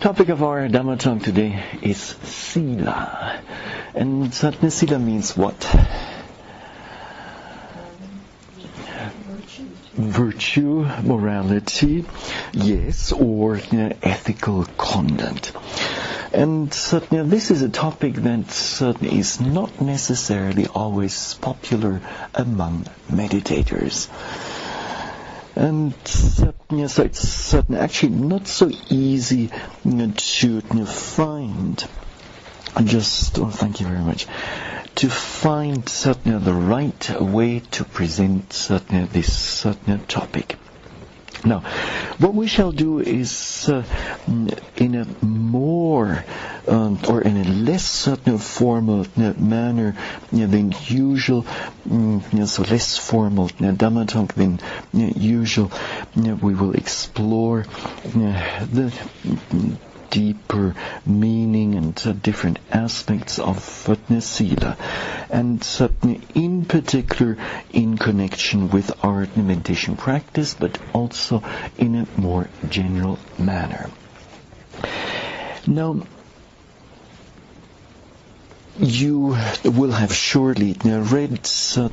Topic of our Dhamma talk today is Sīla. And Sīla means what? Virtue, morality, yes, or ethical conduct. And this is a topic that is not necessarily always popular among meditators. And so it's actually not so easy to find. Thank you very much. To find the right way to present this topic. Now, what we shall do is in a more or in a less formal manner than usual, so less formal Dhamma talk than usual, we will explore the deeper meaning and different aspects of Sīla, and in particular in connection with our meditation practice, but also in a more general manner. Now, you will have surely read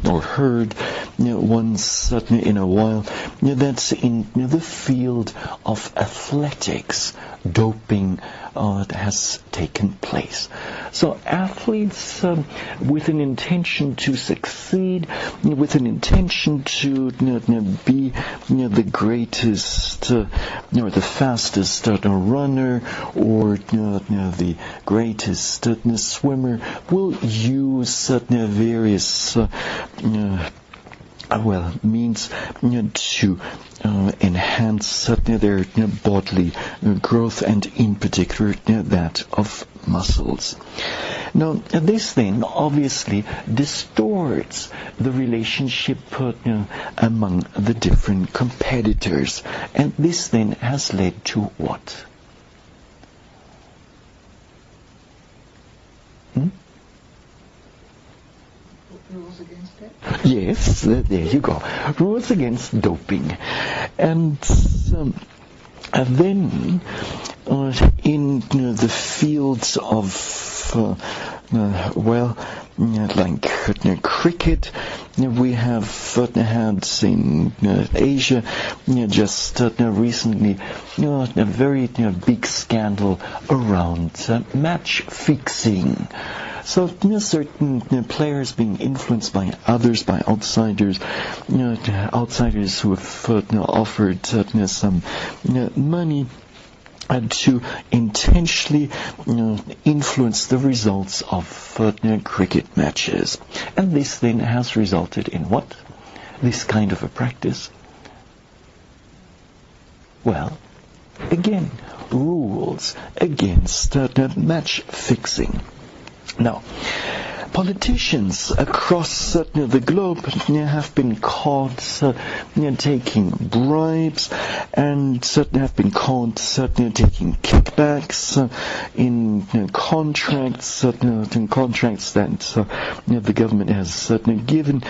or heard once in a while that in the field of athletics, doping has taken place. So athletes with an intention to succeed, with an intention to be the greatest or the fastest runner or the greatest swimmer, will use various means to enhance their bodily growth, and in particular that of muscles. Now, this then obviously distorts the relationship among the different competitors, and this then has led to what? Rules against it? Yes, there you go. Rules against doping. And then in the fields of like cricket, we have had in Asia just recently a very big scandal around match fixing. So certain players being influenced by others, by outsiders, outsiders who have offered some money to intentionally influence the results of cricket matches. And this then has resulted in what? This kind of a practice? Well, again, rules against match fixing. Now, politicians across the globe have been caught taking bribes, and have been caught taking kickbacks in contracts, that the government has given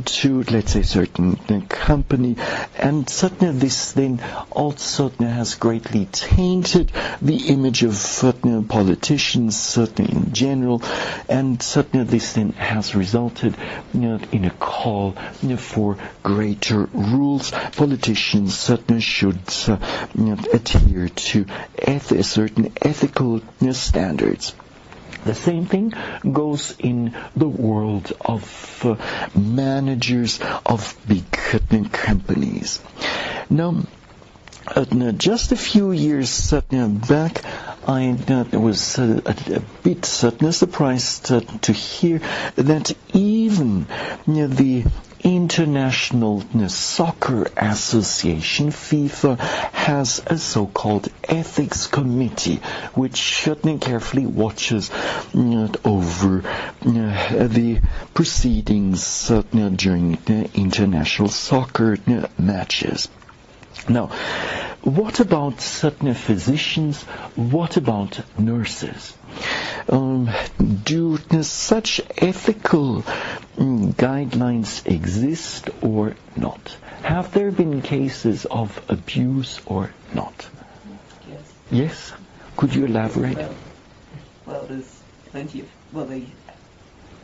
to, let's say, certain company, and this then also has greatly tainted the image of politicians in general, and this then has resulted in a call for greater rules. Politicians should adhere to certain ethical standards. The same thing goes in the world of managers of big companies. Now, just a few years back, I was a bit surprised to hear that even the International Soccer Association, FIFA, has a so-called ethics committee which carefully watches over the proceedings during international soccer matches. Now, what about certain physicians? What about nurses? Do such ethical guidelines exist or not? Have there been cases of abuse or not? Yes. Yes? Could you elaborate? Well, there's plenty of,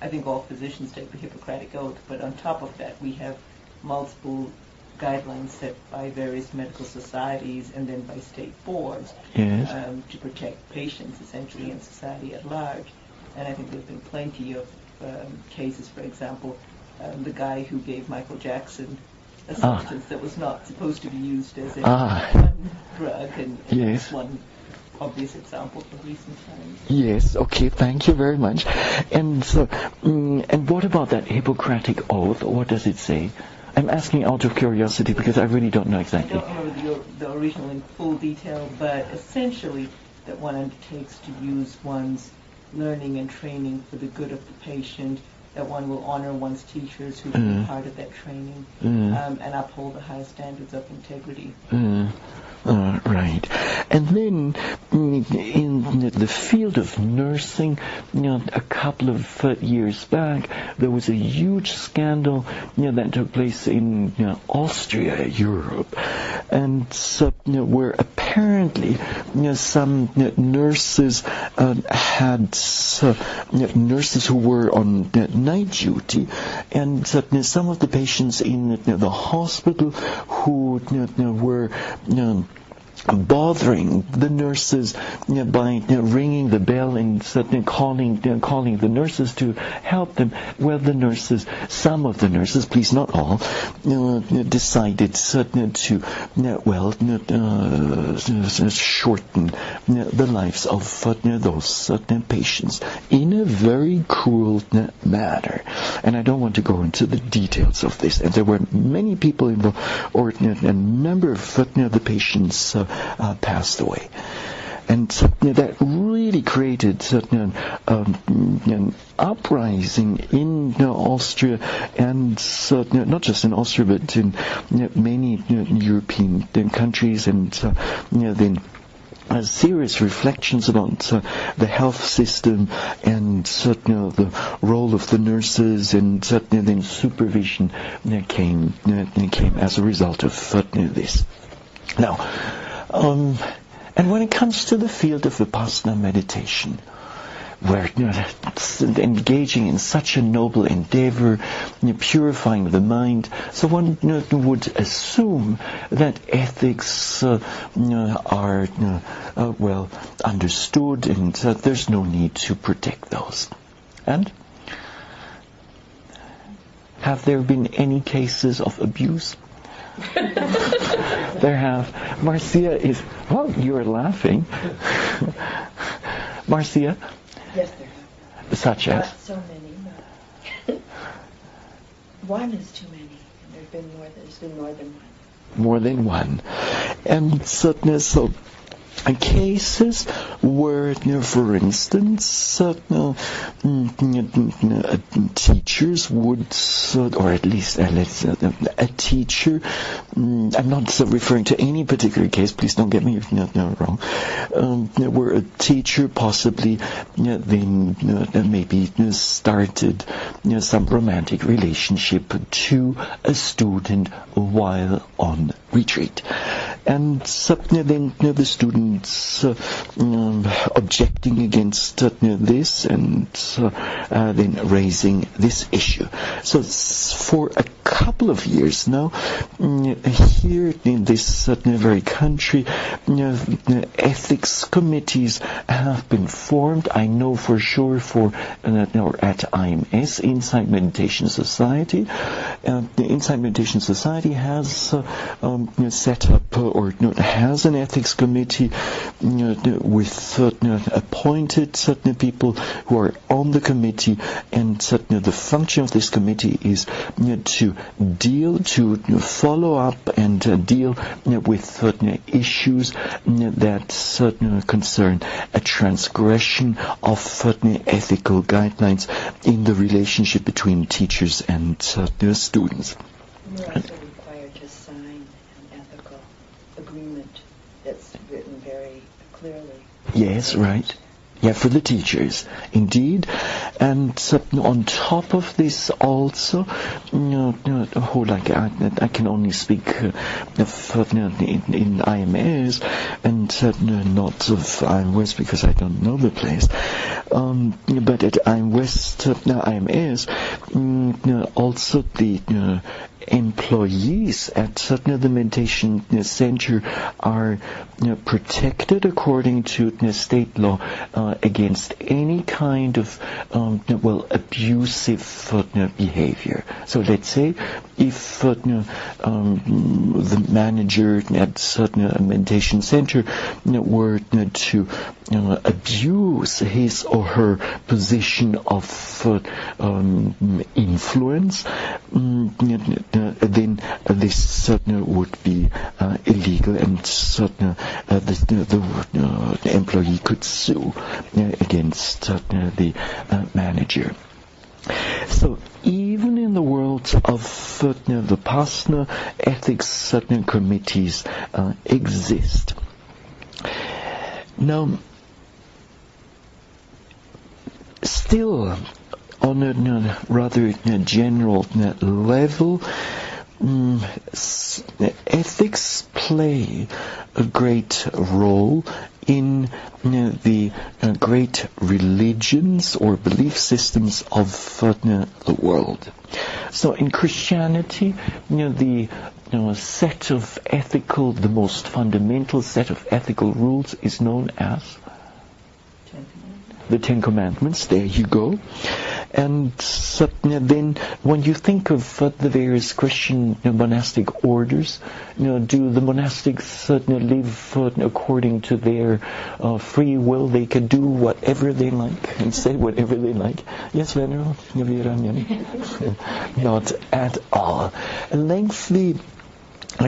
I think all physicians take the Hippocratic Oath, but on top of that we have multiple guidelines set by various medical societies and then by state boards to protect patients essentially and society at large. And I think there's been plenty of cases, for example, the guy who gave Michael Jackson a substance that was not supposed to be used as a drug, and yes. One obvious example from recent times. Yes, okay, thank you very much. And so, and what about that Hippocratic Oath? What does it say? I'm asking out of curiosity because I really don't know exactly. I don't remember the original in full detail, but essentially that one undertakes to use one's learning and training for the good of the patient, that one will honor one's teachers who've been part of that training, and uphold the high standards of integrity. Right. And then in the field of nursing, a couple of years back, there was a huge scandal that took place in Austria, Europe, and where apparently some nurses had nurses who were on night duty, and some of the patients in the hospital who were bothering the nurses by ringing the bell and calling the nurses to help them. Well, some of the nurses, please not all, decided to shorten the lives of those patients in a very cruel manner. And I don't want to go into the details of this. And there were many people involved, or a number of the patients passed away. And that really created an uprising in Austria, and not just in Austria, but in many European countries, and then serious reflections about the health system and the role of the nurses, and then supervision came as a result of this. Now, and when it comes to the field of Vipassana meditation, where engaging in such a noble endeavor, purifying the mind, so one would assume that ethics are well understood, and there's no need to protect those. And have there been any cases of abuse? There have. Marcia is, well, you're laughing. Marcia? Yes, there have. Such as? Not so many, but one is too many. And there's been more than one. More than one. And so cases where, for instance, teachers would, or at least a teacher, I'm not referring to any particular case, please don't get me wrong, where a teacher possibly then maybe started some romantic relationship to a student while on retreat. And then the students objecting against this, and then raising this issue. So for a couple of years now, here in this very country, ethics committees have been formed. I know for sure for at IMS, Insight Meditation Society. The Insight Meditation Society has set up or has an ethics committee with appointed certain people who are on the committee, and the function of this committee is to follow up and deal with certain issues that concern a transgression of certain ethical guidelines in the relationship between teachers and students. You're also required to sign an ethical agreement that's written very clearly. Yes, right. Yeah, for the teachers, indeed. And on top of this also, I can only speak in IMS, and not of I'm West because I don't know the place, but at I'm West, IMS, also the employees at the meditation center are protected according to state law against any kind of abusive behavior. So let's say if the manager at a meditation center were to abuse his or her position of influence, then this would be illegal, and the employee could sue against the manager. So even in the world of the Vipassana, ethics committees exist. Now, still on a rather general level, ethics play a great role in the great religions or belief systems of the world. So in Christianity, the set of ethical, the most fundamental set of ethical rules is known as the Ten Commandments. There you go. And then when you think of the various Christian monastic orders, do the monastics live according to their free will? They can do whatever they like and say whatever they like. Yes, Venerable? Not at all. Lengthy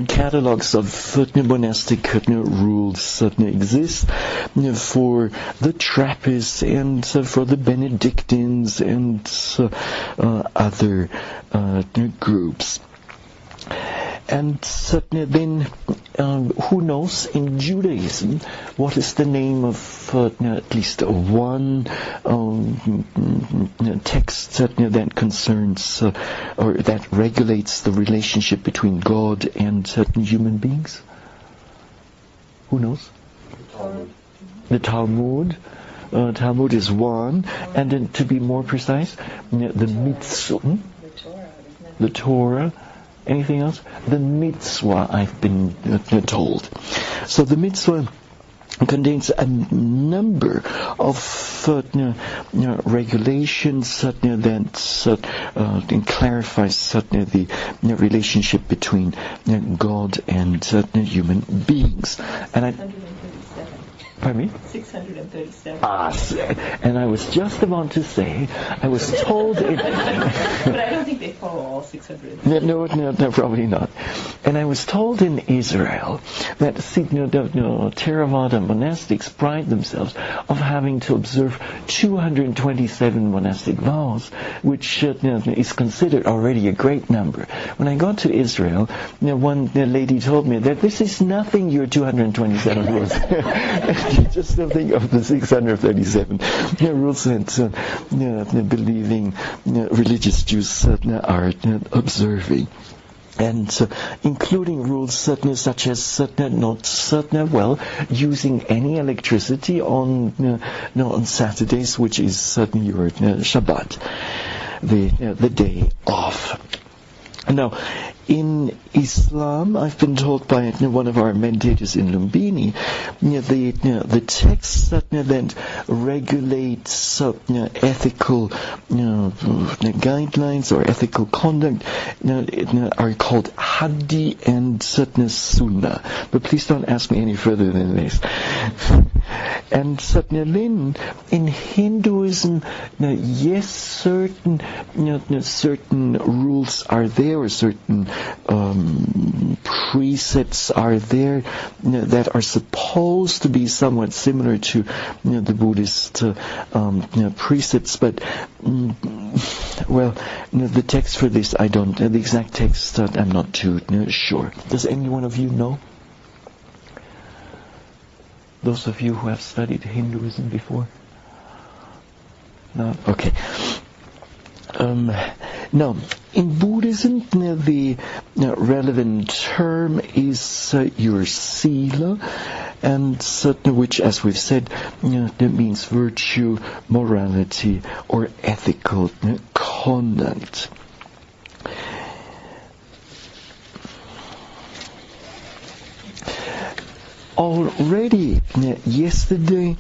catalogs of monastic rules exist for the Trappists and for the Benedictines and other groups. And then, who knows, in Judaism, what is the name of at least one text that concerns or that regulates the relationship between God and human beings? Who knows? The Talmud. Talmud is one, and then to be more precise, the Mitzvah, the Torah. Anything else? The mitzvah, I've been told. So the mitzvah contains a number of regulations that clarifies the relationship between God and human beings. And pardon me? 637. And I was just about to say, I was told... But I don't think they follow all 600. No, probably not. And I was told in Israel that Theravada monastics pride themselves of having to observe 227 monastic vows, which is considered already a great number. When I got to Israel, one lady told me that this is nothing, your 227 rules. Just think of the 637 rules that believing religious Jews are observing. And including rules such as not using any electricity on Saturdays, which is your Shabbat, the day off. Now, in Islam, I've been told by one of our meditators in Lumbini, the texts that regulates ethical guidelines or ethical conduct are called Hadi and Sunnah. But please don't ask me any further than this. And then in Hinduism, yes, certain rules are there, or certain precepts are there that are supposed to be somewhat similar to the Buddhist precepts, but the text for this the exact text I'm not too sure. Does any one of you know? Those of you who have studied Hinduism before? No? Okay. Now, in Buddhism, the relevant term is your Sīla, and which, as we've said, that means virtue, morality, or ethical conduct. Already yesterday,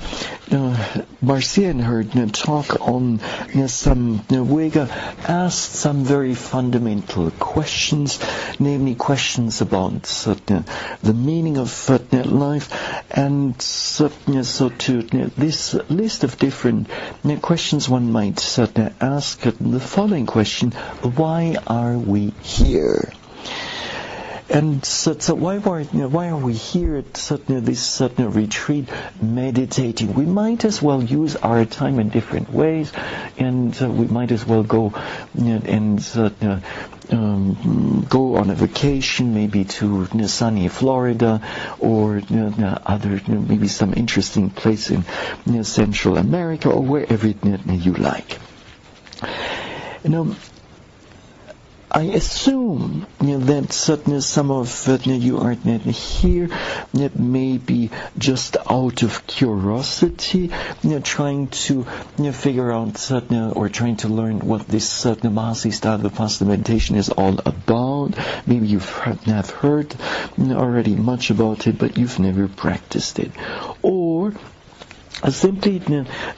Marcia and her talk on some Vega asked some very fundamental questions, namely questions about the meaning of life, and so to this list of different questions, one might ask the following question: why are we here? And so why are we here at this retreat meditating? We might as well use our time in different ways, and we might as well go and go on a vacation, maybe to sunny Florida, or other maybe some interesting place in Central America, or wherever you like. I assume that some of you are here maybe just out of curiosity, trying to figure out or trying to learn what this Mahasi style of Vipassana meditation is all about. Maybe you have heard already much about it, but you've never practiced it. Or simply,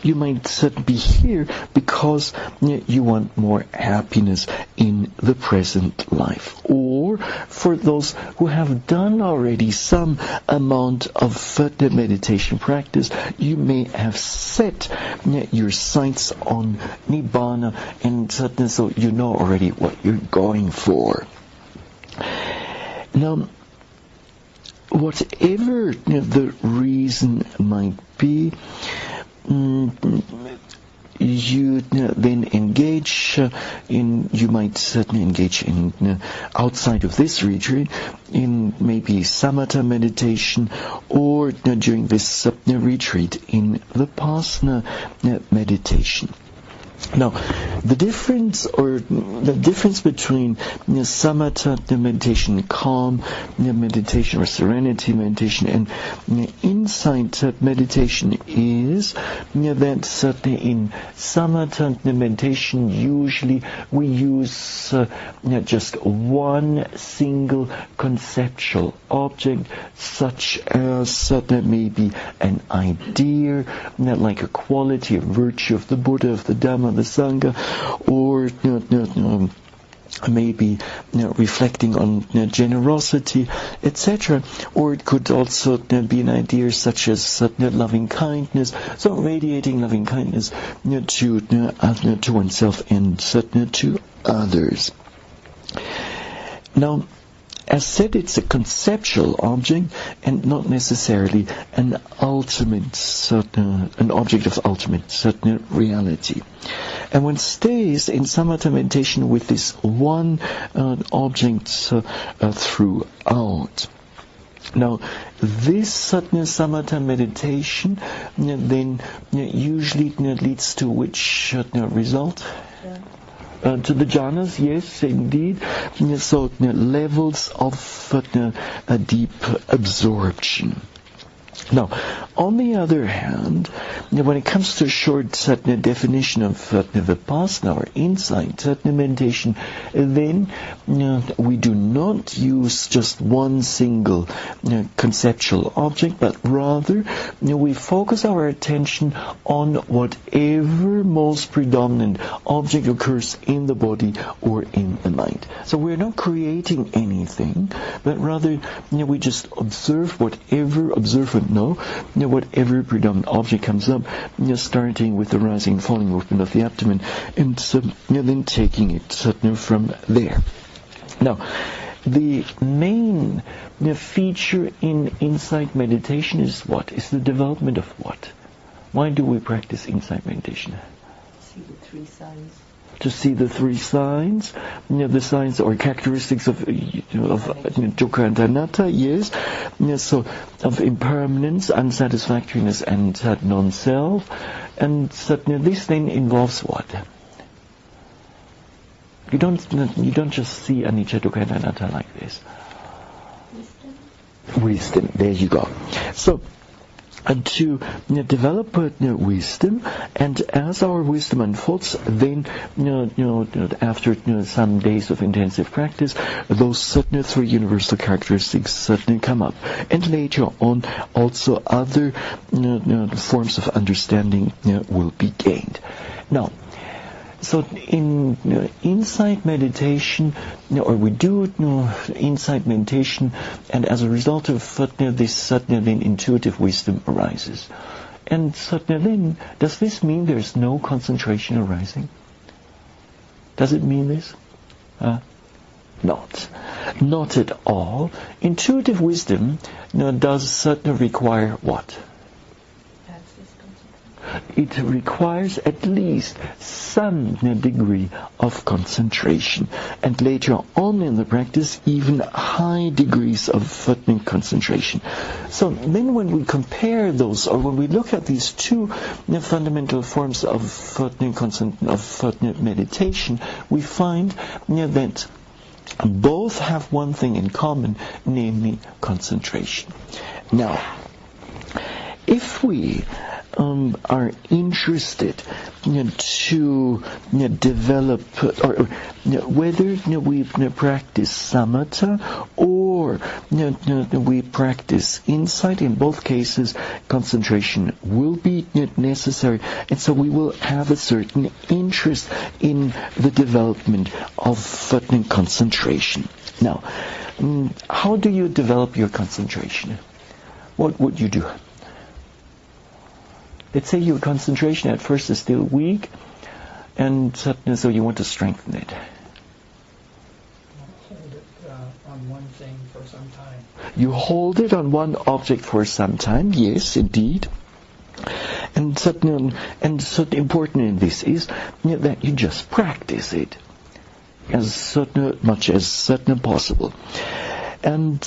you might be here because you want more happiness in the present life. Or for those who have done already some amount of the meditation practice, you may have set your sights on Nibbana, and so you know already what you're going for. Now, whatever the reason might be, you then engage you might certainly engage in outside of this retreat in maybe samatha meditation, or during this retreat in Vipassana meditation. Now, the difference between samatha meditation, calm meditation, or serenity meditation, and insight meditation is that in samatha meditation usually we use just one single conceptual object, such as maybe an idea, like a quality, a virtue of the Buddha, of the Dhamma, the Sangha, or maybe reflecting on generosity, etc. Or it could also be an idea such as loving kindness, so radiating loving kindness to oneself and to others. Now, as said, it's a conceptual object and not necessarily an object of ultimate reality. And one stays in samatha meditation with this one object throughout. Now, this samatha meditation then usually leads to which result? To the jhanas, yes, indeed. So levels of a deep absorption. Now, on the other hand, when it comes to a short definition of Vipassana or insight meditation, then we do not use just one single conceptual object, but rather we focus our attention on whatever most predominant object occurs in the body or in the mind. So we're not creating anything, but rather we just observe whatever predominant object comes up, starting with the rising and falling movement of the abdomen, and then taking it from there. Now, the main feature in insight meditation is what? Is the development of what? Why do we practice insight meditation? See the three signs. To see the three signs, the signs or characteristics of dukkha and anatta, yes. So of impermanence, unsatisfactoriness, and non-self. And this then involves what? You don't just see anicca, dukkha, and anatta like this. wisdom. There you go. So, to develop wisdom, and as our wisdom unfolds, then after some days of intensive practice, those three universal characteristics certainly come up, and later on also other forms of understanding will be gained. Now, so in insight meditation, or we do insight meditation, and as a result of this, then intuitive wisdom arises. And then, does this mean there's no concentration arising? Does it mean this? Not at all. Intuitive wisdom does require what? It requires at least some degree of concentration, and later on in the practice even high degrees of concentration. So then when we compare those, or when we look at these two fundamental forms of meditation, we find that both have one thing in common, namely concentration. Now, if we are interested to develop, or whether we practice samatha or we practice insight, in both cases concentration will be necessary, and so we will have a certain interest in the development of concentration. Now, how do you develop your concentration? What would you do? Let's say your concentration at first is still weak, and so you want to strengthen it. Hold it on one thing for some time. You hold it on one object for some time, yes, indeed. And so important in this is that you just practice it as much as possible. And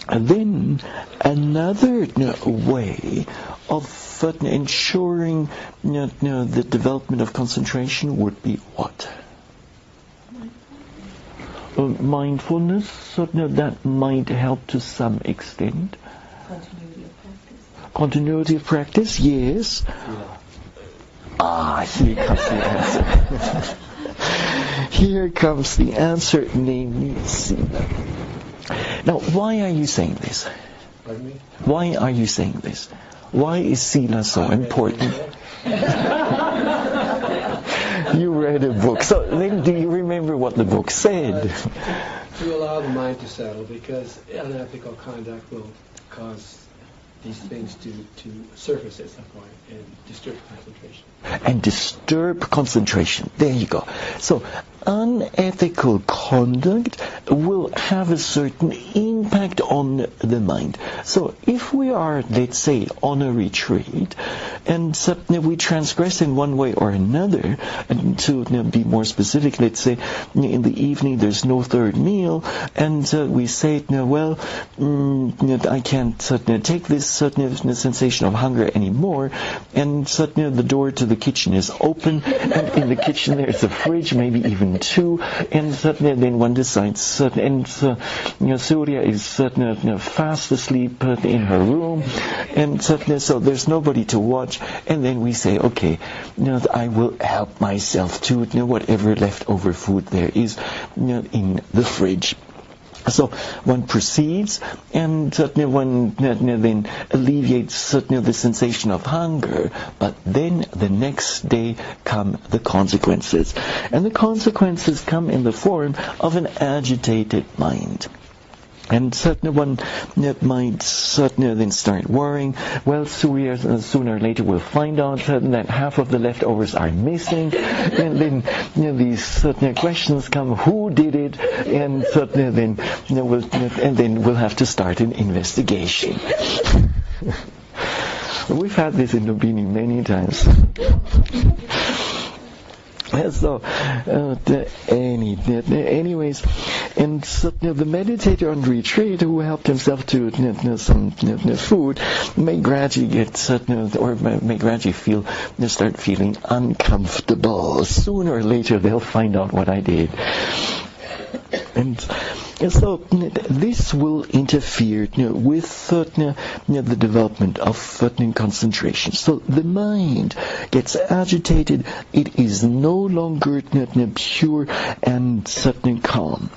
then another way of ensuring the development of concentration would be what? Mindfulness. That might help to some extent. Continuity of practice, yes. Here comes the answer. Here comes the answer, namely Sīla. Now, why are you saying this? Pardon me? Why are you saying this? Why is Sīla so important? You read a book. So then do you remember what the book said? To allow the mind to settle, because unethical conduct will cause these things to surface at some point and disturb concentration. And disturb concentration. There you go. So unethical conduct will have a certain impact on the mind. So if we are, let's say, on a retreat, and we transgress in one way or another, and to be more specific, let's say in the evening there's no third meal, and we say, I can't take this sensation of hunger anymore, and the door to the kitchen is open, and in the kitchen there's a fridge, maybe even two, and then one decides, and Surya is fast asleep in her room, and so there's nobody to watch, and then we say, okay, I will help myself to whatever leftover food there is in the fridge. So one proceeds, and one then alleviates the sensation of hunger, but then the next day come the consequences. And the consequences come in the form of an agitated mind. And one might then start worrying. Well, sooner or later we'll find out that half of the leftovers are missing, and then these questions come: who did it? And then we'll have to start an investigation. We've had this in Lumbini many times. So, anyways, and the meditator on retreat who helped himself to some food may gradually get may gradually start feeling uncomfortable. Sooner or later they'll find out what I did. And So this will interfere with the development of concentration. So the mind gets agitated. It is no longer pure and calm.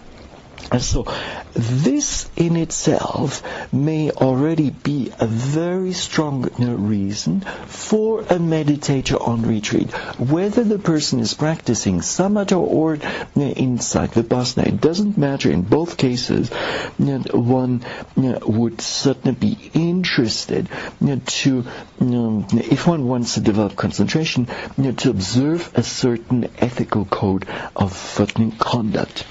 And so this in itself may already be a very strong reason for a meditator on retreat. Whether the person is practicing samatha or inside vipassana, it doesn't matter. In both cases, one would certainly be interested to, if one wants to develop concentration, to observe a certain ethical code of conduct.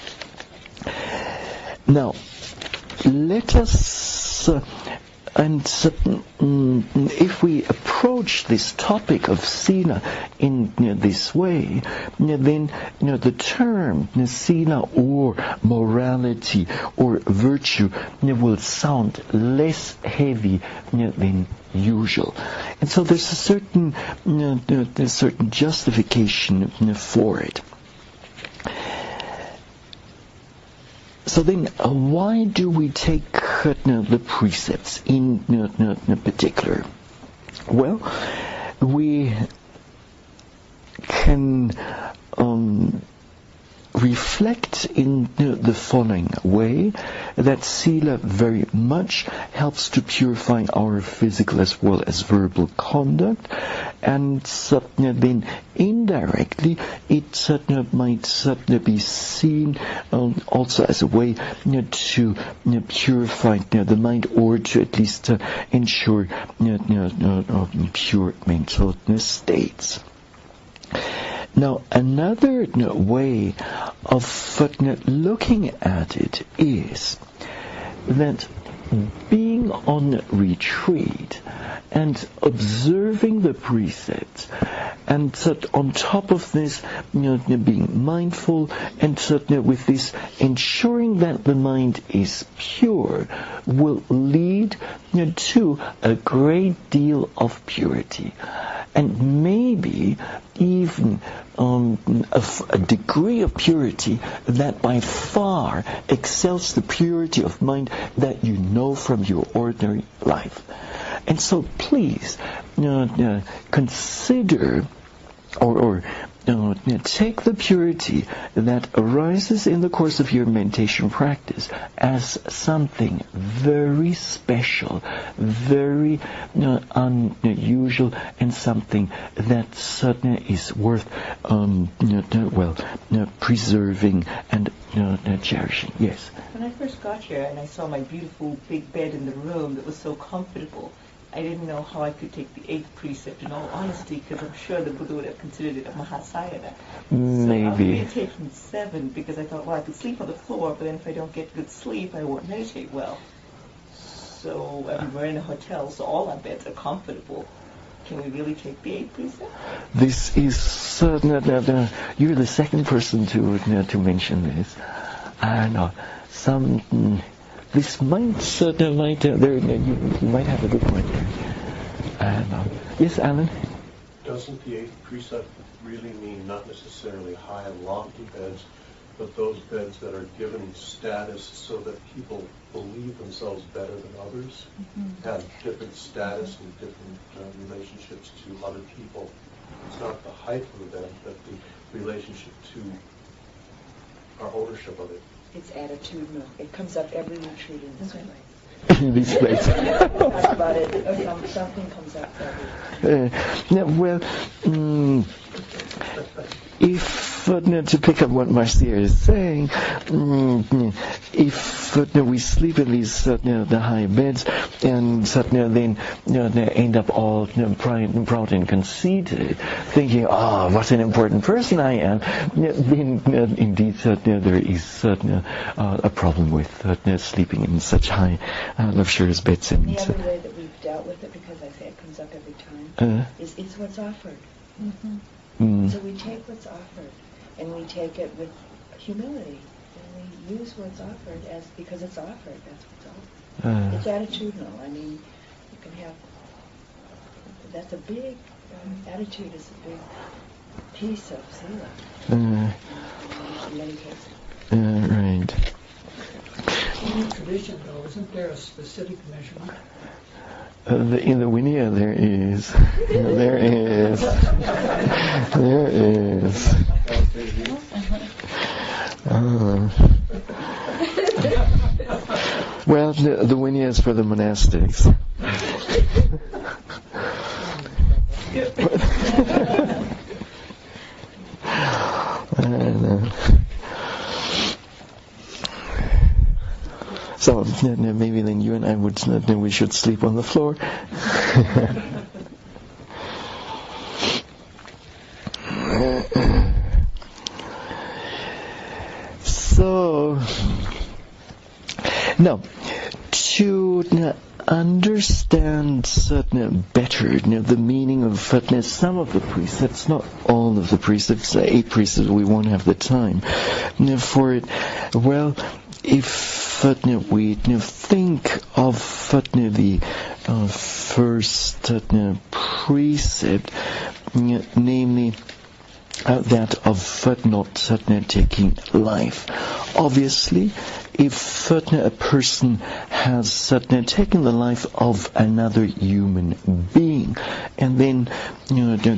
Now, let us, if we approach this topic of Sīla in this way, then the term Sīla or morality or virtue will sound less heavy than usual, and so there's a certain justification for it. So then, why do we take the precepts in particular? Well, we can reflect in the following way that Sīla very much helps to purify our physical as well as verbal conduct, and then indirectly it might be seen also as a way to purify the mind, or to at least ensure pure mental states. Now, another way of looking at it is that being on retreat and observing the precepts, and on top of this, being mindful, and with this ensuring that the mind is pure, will lead to a great deal of purity, and maybe even a degree of purity that by far excels the purity of mind that you know from your ordinary life. And so please consider or take the purity that arises in the course of your meditation practice as something very special, very unusual, and something that certainly is worth preserving and cherishing. Yes? When I first got here and I saw my beautiful big bed in the room that was so comfortable, I didn't know how I could take the 8th precept, in all honesty, because I'm sure the Buddha would have considered it a mahasayana. Maybe. So I'll be taking 7, because I thought, well, I could sleep on the floor, but then if I don't get good sleep, I won't meditate well. So we're in a hotel, so all our beds are comfortable. Can we really take the 8th precept? This is you're the second person to mention this. I know this might you might have a good point there. Yes, Alan? Doesn't the 8th precept really mean not necessarily high and lofty beds, but those beds that are given status so that people believe themselves better than others, have different status and different relationships to other people? It's not the height of the bed, but the relationship to our ownership of it. It's attitudinal. It comes up every retreat in this place. In this place. Talk about it. Something comes up every if to pick up what Marcia is saying, if we sleep in these the high beds, and then they end up all proud and conceited, thinking, what an important person I am, then indeed there is a problem with sleeping in such high luxurious beds. And the other way that we've dealt with it, because I say it comes up every time, is it's what's offered. So we take what's offered, and we take it with humility, and we use what's offered because it's offered. That's what's offered. It's attitudinal. I mean, you can have. That's a big attitude. Is a big piece of Sīla in many cases. Right. Indian tradition, though, isn't there a specific measurement? In the Vinaya, there is. There is. There is. Well, the Vinaya is for the monastics. So maybe then you and I would, then we should sleep on the floor. So now, to understand better the meaning of some of the precepts, not all of the precepts, 8 precepts, we won't have the time for it. Well, if we think of the first precept, namely that of not taking life. Obviously, if a person has taken the life of another human being and then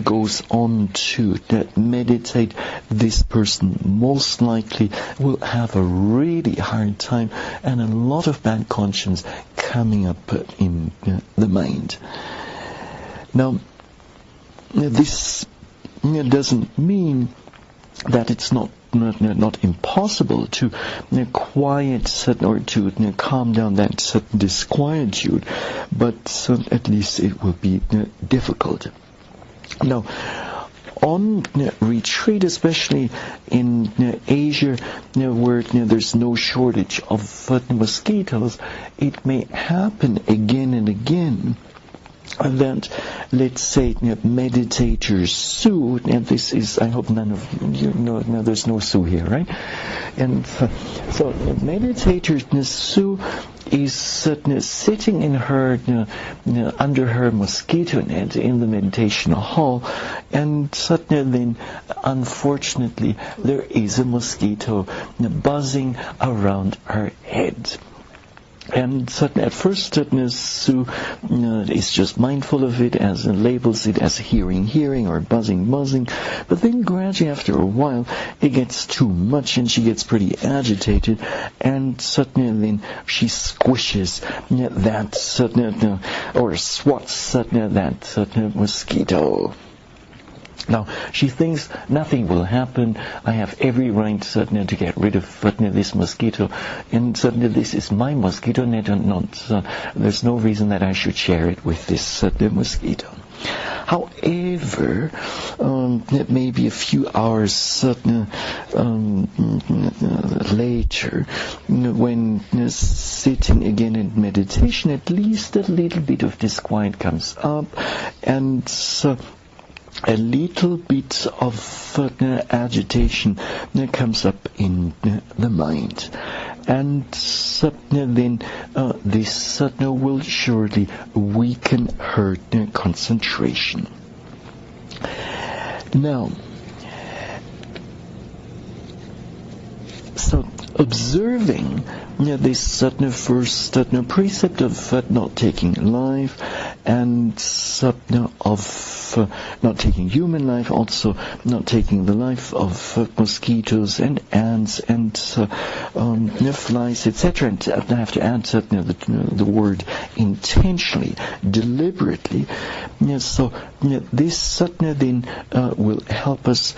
goes on to meditate, this person most likely will have a really hard time and a lot of bad conscience coming up in the mind. Now, this doesn't mean that it's not impossible to quiet or to calm down that disquietude, but at least it will be difficult. Now, on retreat, especially in Asia, where there's no shortage of mosquitoes, it may happen again and again that, let's say, meditators sue, and this is, I hope none of you know, there's no sue here, right? And so meditator Sue is sitting in her under her mosquito net in the meditation hall, and then unfortunately there is a mosquito buzzing around her head. And at first, Sue is just mindful of it, as labels it as hearing, or buzzing. But then gradually, after a while, it gets too much, and she gets pretty agitated, and suddenly then she squishes that or swats that mosquito. Now, she thinks nothing will happen. I have every right to get rid of this mosquito, and suddenly this is my mosquito net, and there's no reason that I should share it with this mosquito. However, maybe a few hours later, when sitting again in meditation, at least a little bit of disquiet comes up, and a little bit of agitation comes up in the mind. And then this will surely weaken her concentration. Now, so observing this first precept of not taking life, and of not taking human life, also not taking the life of mosquitoes and ants and flies, etc. And I have to add the word intentionally, deliberately. So this then will help us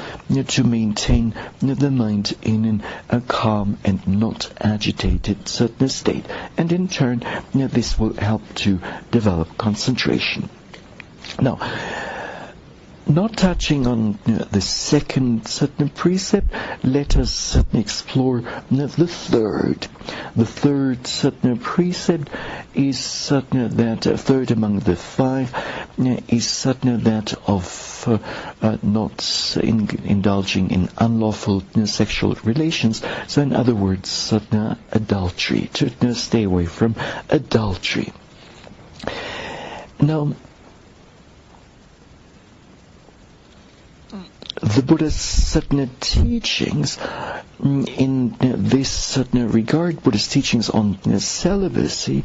to maintain the mind in a calm and not agitated state, and in turn this will help to develop concentration. Now, not touching on the second precept, let us explore the third. The third precept is that third among the 5 is that of not indulging in unlawful sexual relations. So, in other words, adultery, to stay away from adultery. the Buddha's certain teachings in this certain regard, Buddha's teachings on celibacy,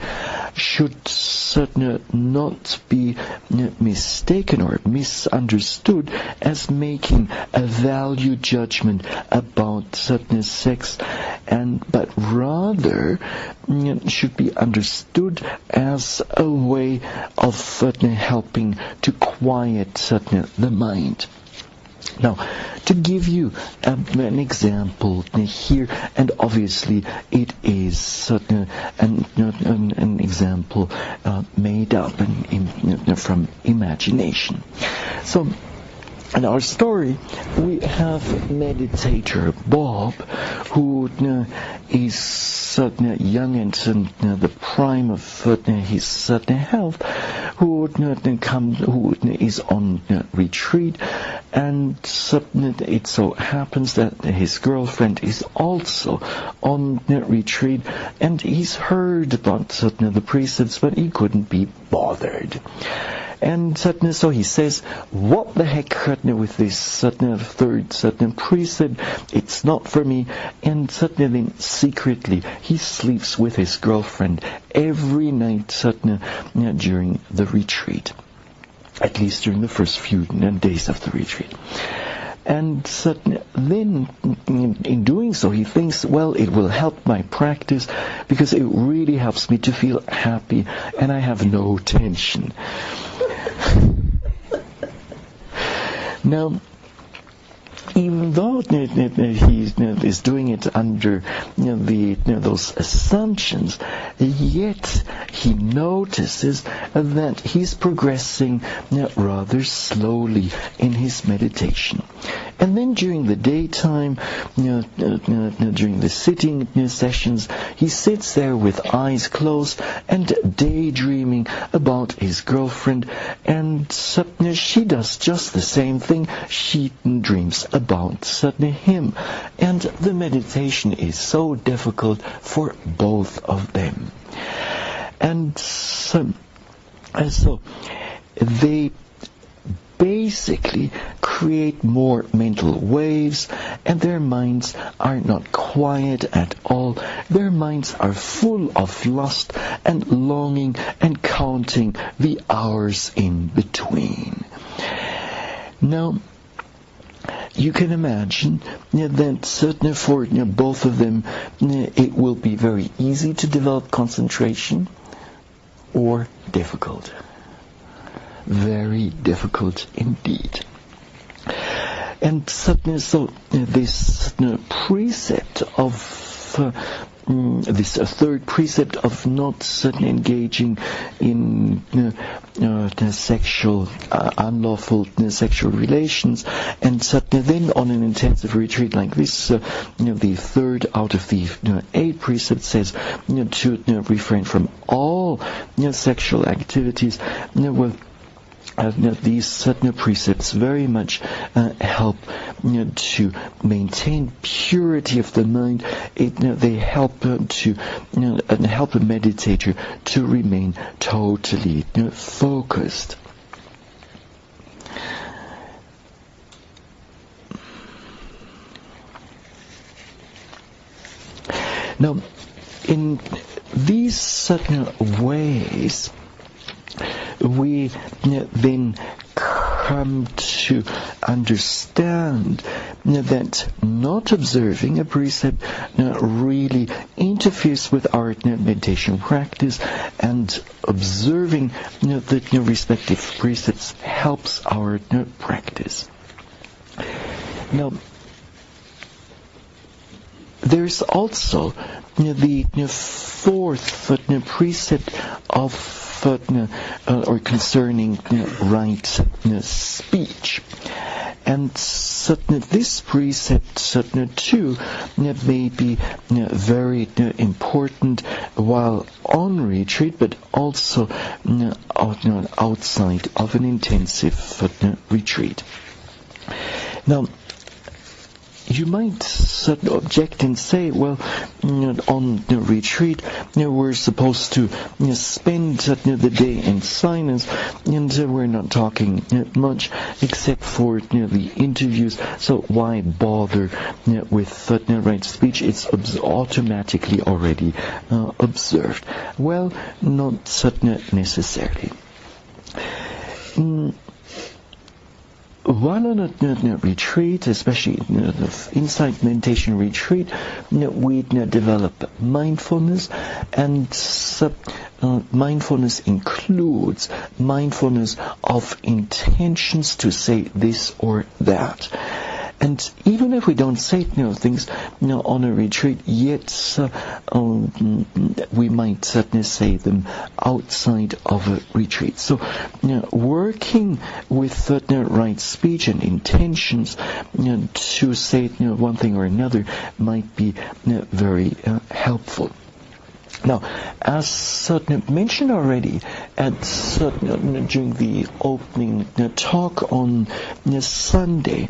should certainly not be mistaken or misunderstood as making a value judgment about certain sex, but rather should be understood as a way of helping to quiet the mind. Now, to give you an example here, and obviously it is an example made up from imagination. So, in our story, we have meditator Bob, who is young and the prime of his health, who is on retreat, and it so happens that his girlfriend is also on retreat, and he's heard about the precepts, but he couldn't be bothered. And so he says, what the heck with this third precept, it's not for me. And then secretly he sleeps with his girlfriend every night during the retreat, at least during the first few days of the retreat. And then, in doing so, he thinks, well, it will help my practice because it really helps me to feel happy and I have no tension. Now, even though he is doing it under those assumptions, yet he notices that he's progressing rather slowly in his meditation. And then during the daytime, during the sitting sessions, he sits there with eyes closed and daydreaming about his girlfriend, and she does just the same thing. She dreams about him, and the meditation is so difficult for both of them. And so they basically create more mental waves, and their minds are not quiet at all. Their minds are full of lust and longing and counting the hours in between. Now, you can imagine that certainly for both of them it will be very easy to develop concentration or difficult. Very difficult indeed. And certainly so this precept of this third precept of not engaging in sexual unlawful sexual relations, and then on an intensive retreat like this, the third out of the 8 precepts says to refrain from all sexual activities. These certain precepts very much help to maintain purity of the mind. They help to help a meditator to remain totally focused. Now, in these certain ways, we then come to understand that not observing a precept really interferes with our meditation practice, and observing the respective precepts helps our practice. Now, there's also the fourth precept of or concerning right speech. And this precept too may be very important while on retreat, but also outside of an intensive retreat. Now, you might object and say, well, on the retreat, we're supposed to spend the day in silence, and we're not talking much except for the interviews. So why bother with right speech? It's automatically already observed. Well, not necessarily. While on a retreat, especially the insight meditation retreat, we develop mindfulness, and mindfulness includes mindfulness of intentions to say this or that. And even if we don't say things on a retreat, yet we might certainly say them outside of a retreat. So working with right speech and intentions to say one thing or another might be very helpful. Now, as mentioned already during the opening talk on Sunday,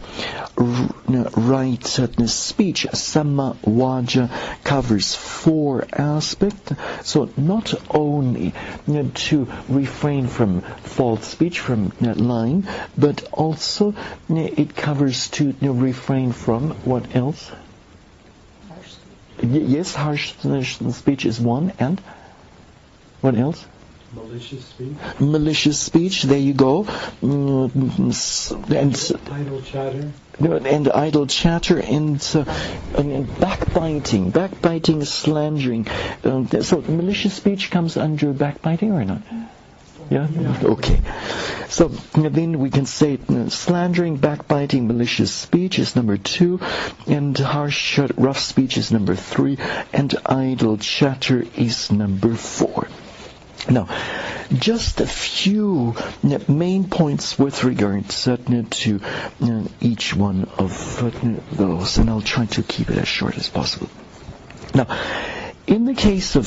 right speech, Samma Vaja, covers 4 aspects. So not only to refrain from false speech, from lying, but also it covers to refrain from what else? Yes, harsh speech is one, and what else? Malicious speech. Malicious speech, there you go. And idle chatter. And idle chatter, and backbiting, slandering. So malicious speech comes under backbiting or not? Yeah? Okay. So then we can say slandering, backbiting, malicious speech is number 2, and harsh, rough speech is number 3, and idle chatter is number 4. Now, just a few main points with regard to each one of those, and I'll try to keep it as short as possible. Now, in the case of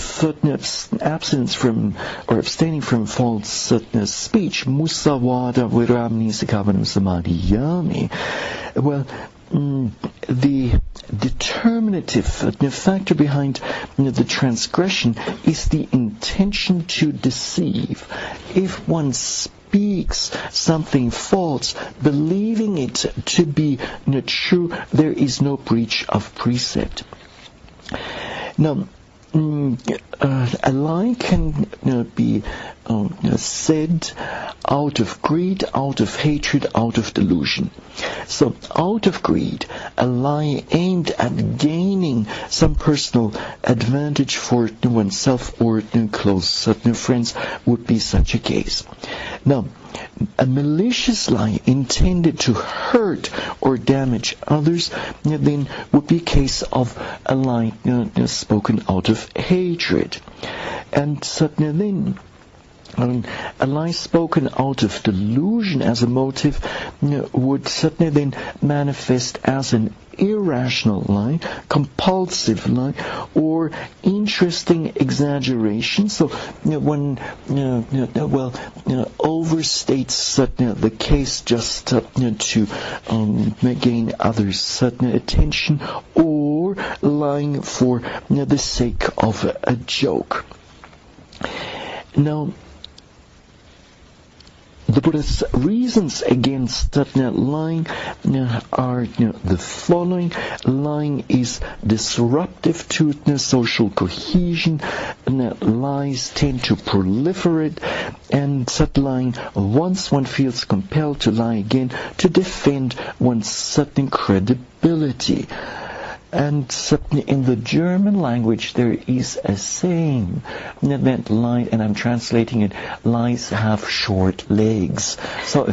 abstinence from or abstaining from false speech, musawada viramni sikavanam samadhiyami, well, the determinative factor behind the transgression is the intention to deceive. If one speaks something false, believing it to be true, there is no breach of precept. Now, a lie can be said out of greed, out of hatred, out of delusion. So, out of greed, a lie aimed at gaining some personal advantage for oneself or close friends would be such a case. Now, a malicious lie intended to hurt or damage others then would be a case of a lie spoken out of hatred. And then a lie spoken out of delusion as a motive would certainly then manifest as an irrational lie, compulsive lie, or interesting exaggeration. So one overstates the case just to gain others' attention, or lying for the sake of a joke. Now, the Buddha's reasons against lying are the following. Lying is disruptive to social cohesion. Lies tend to proliferate, and lying, once one feels compelled to lie again, to defend one's certain credibility. And in the German language there is a saying that lie, and I'm translating it, lies have short legs. So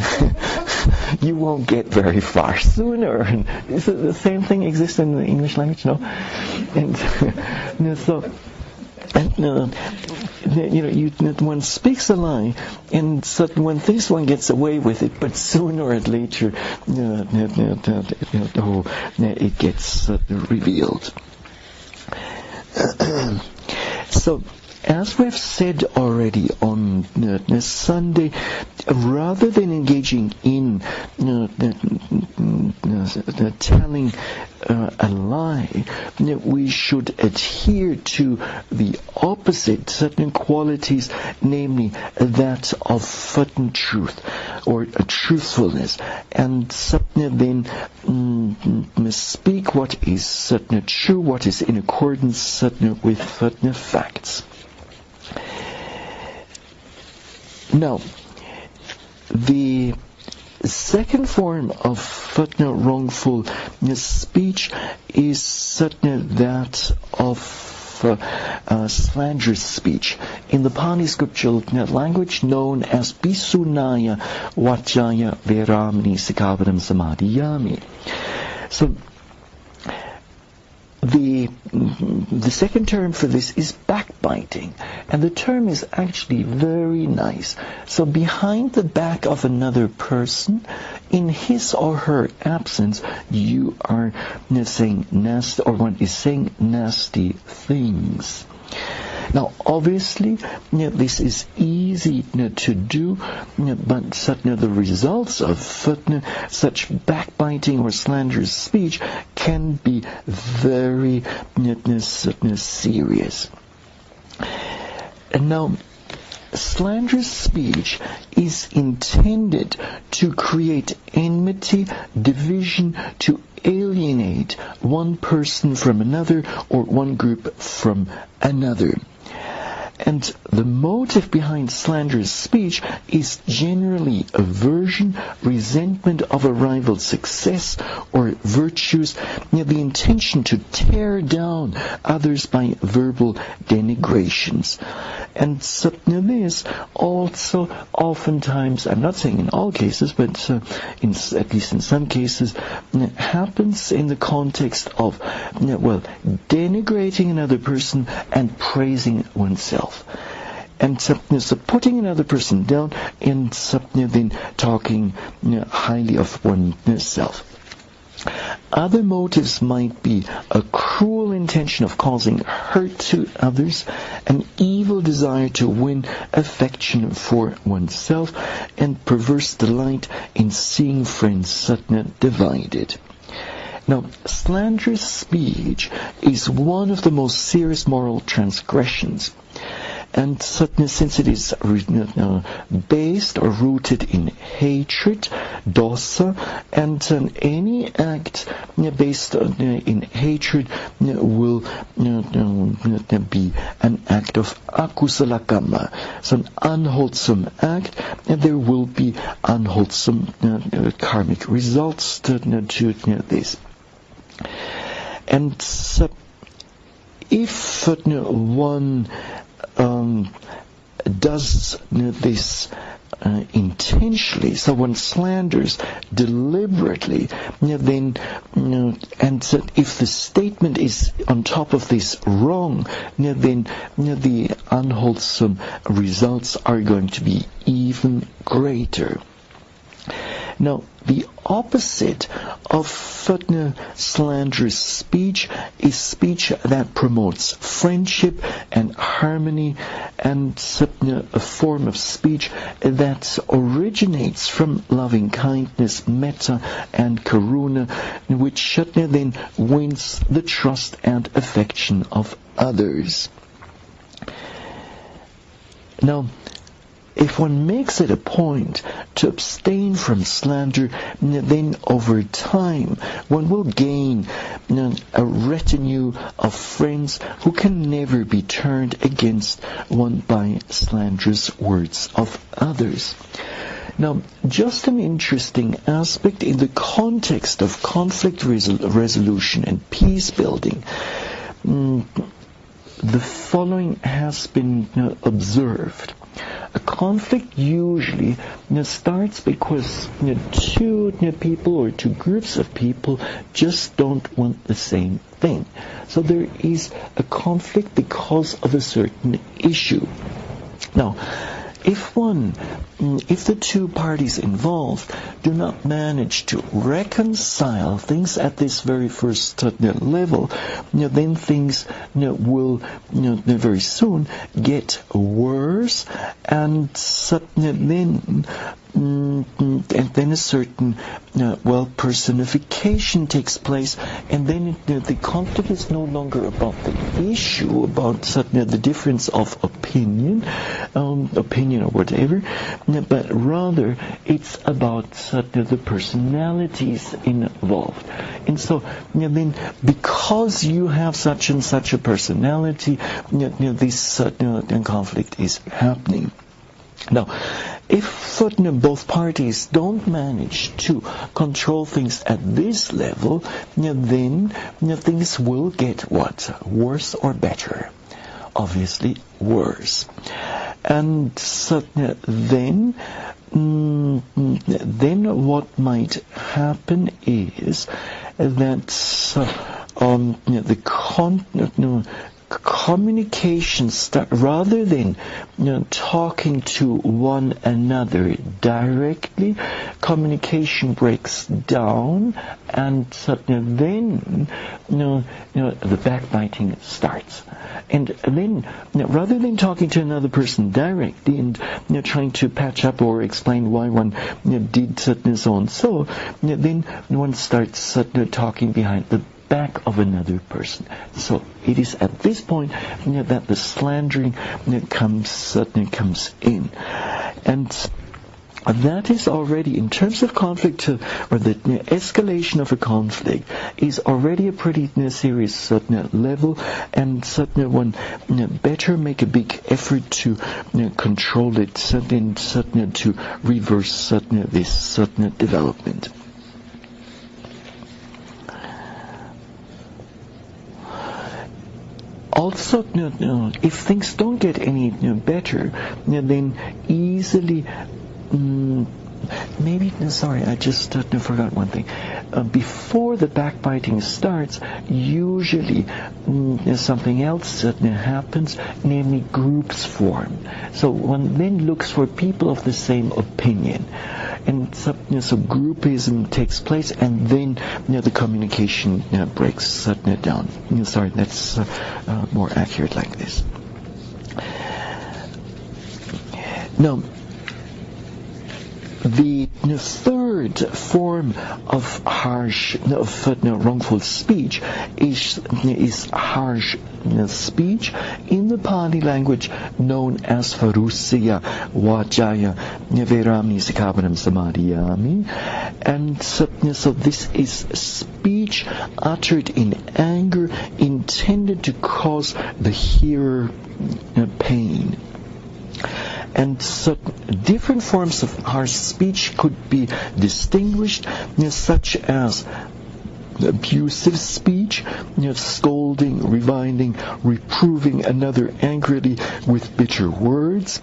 you won't get very far sooner. Is it the same thing exists in the English language? No? And so... And one speaks a lie, and one thinks one gets away with it, but sooner or later, it gets revealed. So, as we've said already on Sunday, rather than engaging in telling a lie, we should adhere to the opposite certain qualities, namely that of truth or truthfulness, and then speak what is true, what is in accordance with facts. Now, the second form of wrongful speech is that of slanderous speech, in the Pali scriptural language known as Pisunaya Vachaya Veramani Sikabadam Samadhiyami. So the second term for this is backbiting, and the term is actually very nice. So behind the back of another person, in his or her absence, you are saying nasty, or one is saying nasty things. Now, obviously, this is easy to do, but the results of such backbiting or slanderous speech can be very serious. And now, slanderous speech is intended to create enmity, division, to alienate one person from another or one group from another. And the motive behind slanderous speech is generally aversion, resentment of a rival's success or virtues, the intention to tear down others by verbal denigrations. And this also oftentimes, I'm not saying in all cases, but at least in some cases, happens in the context of, denigrating another person and praising oneself. And putting another person down and then talking highly of oneself. Other motives might be a cruel intention of causing hurt to others, an evil desire to win affection for oneself, and perverse delight in seeing friends divided. Now, slanderous speech is one of the most serious moral transgressions. And since it is based or rooted in hatred, dosa, and any act based in hatred will be an act of akusala kamma. So an unwholesome act, and there will be unwholesome karmic results to this. And if one does this intentionally, so one slanders deliberately, then and if the statement is on top of this wrong, then the unwholesome results are going to be even greater. Now, the opposite of slanderous speech is speech that promotes friendship and harmony, and a form of speech that originates from loving kindness, metta, and karuna, which then wins the trust and affection of others. Now, if one makes it a point to abstain from slander, then over time one will gain a retinue of friends who can never be turned against one by slanderous words of others. Now, just an interesting aspect in the context of conflict resolution and peace building, the following has been observed. A conflict usually starts because two people or two groups of people just don't want the same thing. So there is a conflict because of a certain issue. Now, if the two parties involved do not manage to reconcile things at this very first level, then things will very soon get worse, and then a certain personification takes place, and then the conflict is no longer about the issue, about the difference of opinion or whatever, but rather it's about the personalities involved. And so then, because you have such and such a personality, this conflict is happening. Now, if both parties don't manage to control things at this level, then things will get what? Worse or better? Obviously worse. And then what might happen is that the communication rather than talking to one another directly, communication breaks down, and then the backbiting starts. And then, rather than talking to another person directly and trying to patch up or explain why one did so and so, then one starts talking behind the back of another person. So it is at this point that the slandering comes in, and that is already, in terms of conflict, or the escalation of a conflict, is already a pretty serious level, and one better make a big effort to control it, and to reverse this development. Also, if things don't get any better, then easily, I just forgot one thing. Before the backbiting starts, usually something else happens, namely groups form. So one then looks for people of the same opinion. And so groupism takes place, and then the communication breaks down. Sorry, that's more accurate like this. Now, the third form of wrongful speech is harsh speech, in the Pali language known as Farusya Vajaya Verami Sikabanam Samadhiyami. And so this is speech uttered in anger, intended to cause the hearer pain. And so different forms of harsh speech could be distinguished, such as abusive speech, scolding, reviling, reproving another angrily with bitter words.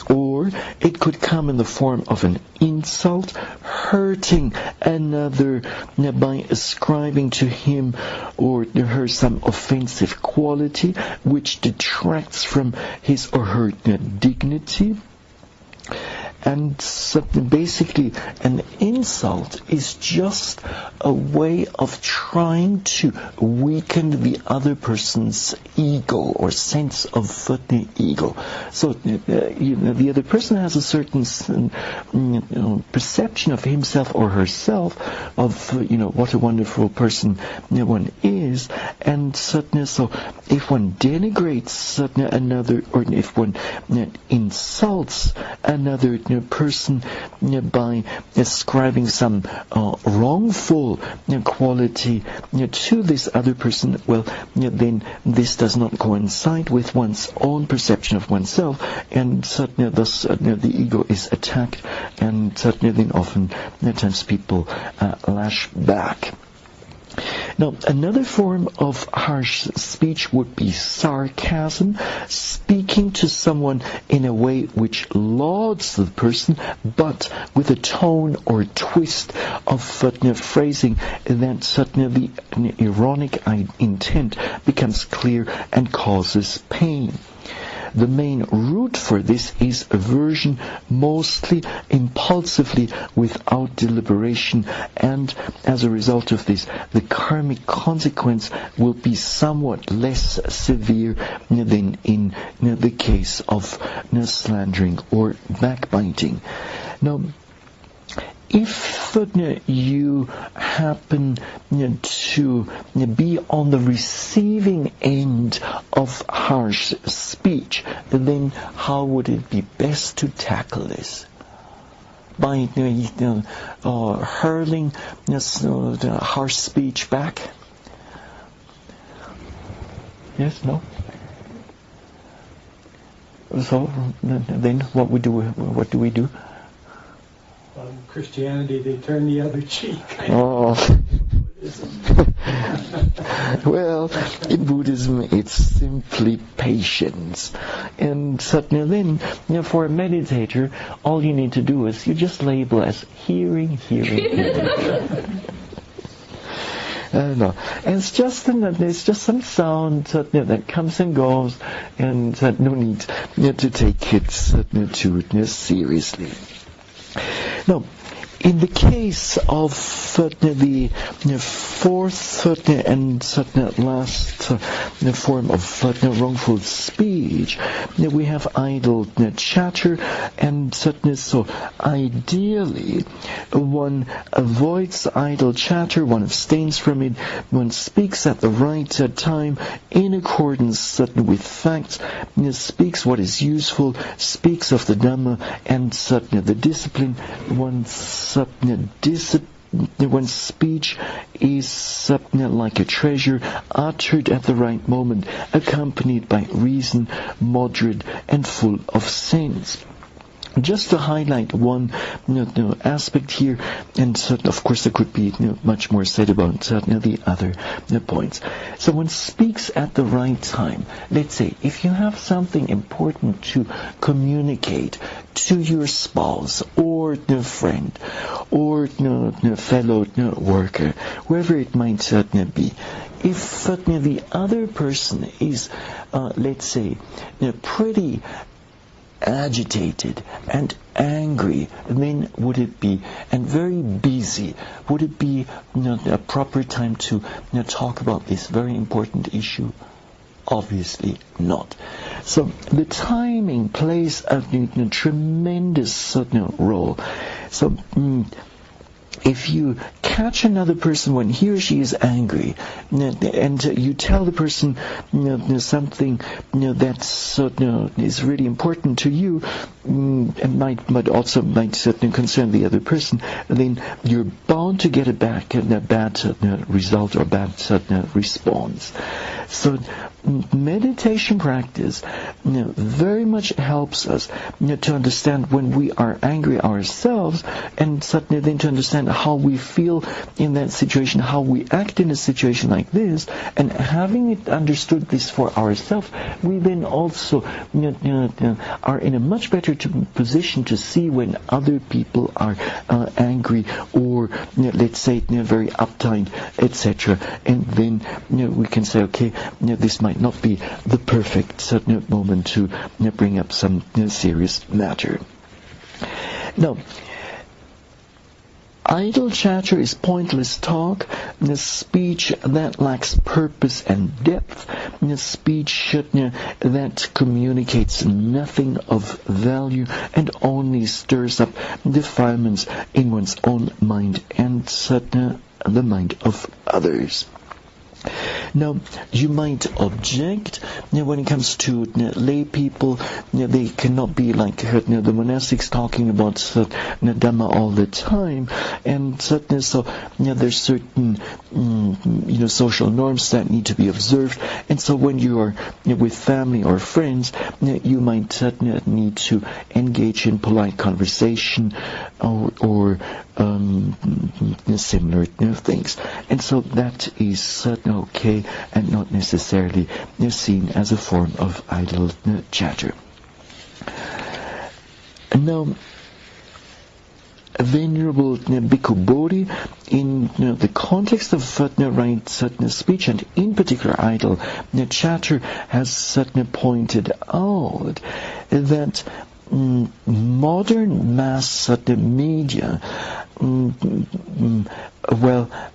Or it could come in the form of an insult, hurting another by ascribing to him or her some offensive quality which detracts from his or her dignity. And so basically, an insult is just a way of trying to weaken the other person's ego or sense of the ego. So the other person has a certain perception of himself or herself, of what a wonderful person one is, and so if one denigrates another, or if one insults another person by ascribing some wrongful quality to this other person, well, then this does not coincide with one's own perception of oneself, and thus the ego is attacked, and then often at times people lash back. Now, another form of harsh speech would be sarcasm, speaking to someone in a way which lauds the person, but with a tone or twist of phrasing that the ironic intent becomes clear and causes pain. the main root for this is aversion, mostly impulsively without deliberation, and as a result of this, the karmic consequence will be somewhat less severe than in the case of slandering or backbiting. Now, if you happen to be on the receiving end of harsh speech, then how would it be best to tackle this? By hurling harsh speech back? Yes, no? So then what do we do? Christianity, they turn the other cheek. Oh. Well, in Buddhism, it's simply patience. And then, for a meditator, all you need to do is you just label as hearing. No, and it's just there's just some sound that comes and goes, and no need to take it too seriously. Now, in the case of the fourth and last form of wrongful speech, we have idle chatter, and so ideally one avoids idle chatter, one abstains from it, one speaks at the right time in accordance with facts, speaks what is useful, speaks of the Dhamma and the discipline. One's speech is like a treasure, uttered at the right moment, accompanied by reason, moderate and full of sense. Just to highlight one aspect here, and of course there could be much more said about the other points. So one speaks at the right time. Let's say if you have something important to communicate to your spouse or friend or fellow worker, wherever it might be, if the other person is, let's say, pretty agitated and angry, then would it be, and very busy, would it be a proper time to talk about this very important issue? Obviously not. So the timing plays a tremendous role. So if you catch another person when he or she is angry, and you tell the person something that's is really important to you, and might concern the other person, then you're bound to get a bad result or bad response. So meditation practice very much helps us to understand when we are angry ourselves, and then to understand how we feel in that situation, how we act in a situation like this, and having it understood this for ourselves, we then also are in a much better position to see when other people are angry or let's say very uptight, etc. And then we can say, okay, this might not be the perfect moment to bring up some serious matter. Now, idle chatter is pointless talk, speech that lacks purpose and depth, speech that communicates nothing of value and only stirs up defilements in one's own mind and the mind of others. Now, you might object when it comes to lay people. They cannot be like the monastics talking about Dhamma all the time, and so there's certain social norms that need to be observed. And so when you are with family or friends, you might need to engage in polite conversation or similar things. And so that is okay and not necessarily seen as a form of idle chatter. Now, Venerable Bhikkhu Bodhi, in the context of right speech, and in particular idle chatter, has pointed out that modern mass media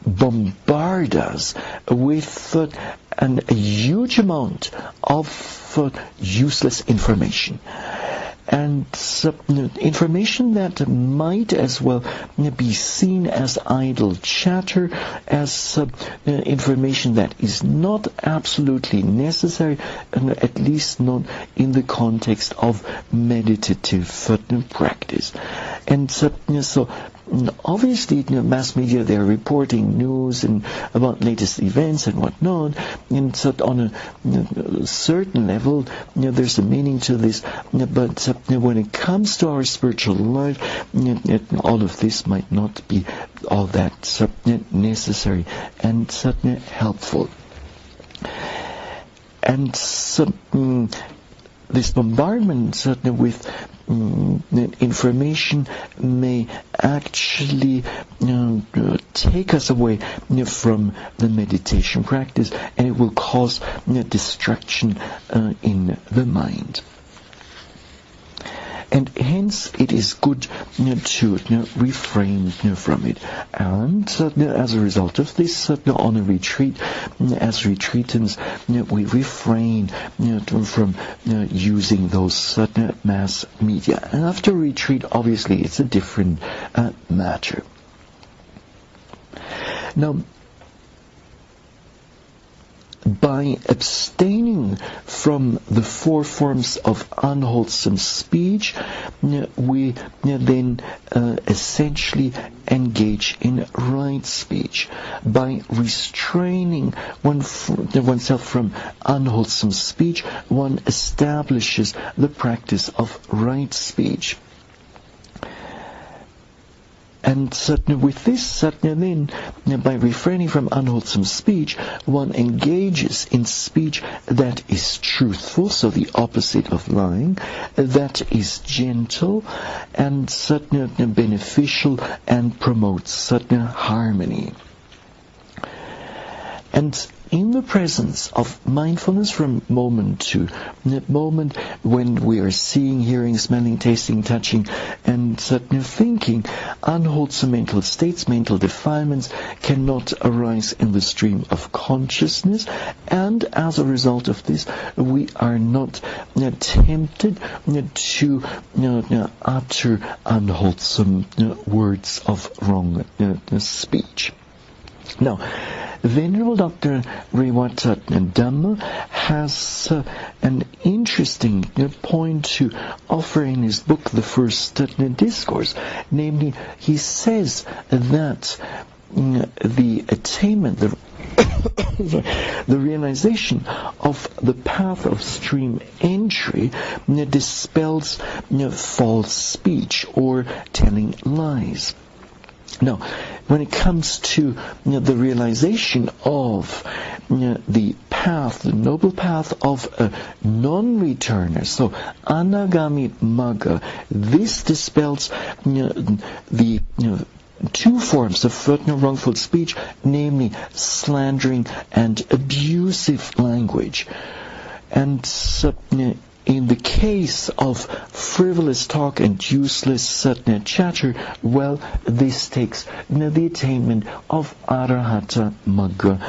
bombard us with a huge amount of useless information. And information that might as well be seen as idle chatter, as information that is not absolutely necessary, at least not in the context of meditative practice. And so obviously, mass media, they're reporting news and about latest events and whatnot, and so on a certain level, there's a meaning to this, but when it comes to our spiritual life, all of this might not be all that necessary and helpful. And this bombardment with information may actually take us away from the meditation practice, and it will cause distraction in the mind. And hence it is good to refrain from it. And as a result of this, on a retreat, as retreatants, we refrain from using those mass media. And after a retreat, obviously, it's a different matter. Now, by abstaining from the four forms of unwholesome speech, we then essentially engage in right speech. By restraining oneself from unwholesome speech, one establishes the practice of right speech. And with this, then, by refraining from unwholesome speech, one engages in speech that is truthful, so the opposite of lying, that is gentle and beneficial and promotes harmony. And in the presence of mindfulness from moment to moment, when we are seeing, hearing, smelling, tasting, touching, and thinking, unwholesome mental states, mental defilements cannot arise in the stream of consciousness, and as a result of this, we are not tempted to utter unwholesome words of wrong speech. Now, Venerable Dr. Rewata Dhamma has an interesting point to offer in his book, The First Discourse. Namely, he says that the attainment, the realization of the path of stream entry dispels false speech or telling lies. Now, when it comes to the realization of the path, the noble path of a non-returner, so anagami magga, this dispels the two forms of wrongful speech, namely slandering and abusive language. And in the case of frivolous talk and useless chatter, well, this takes the attainment of arahata magga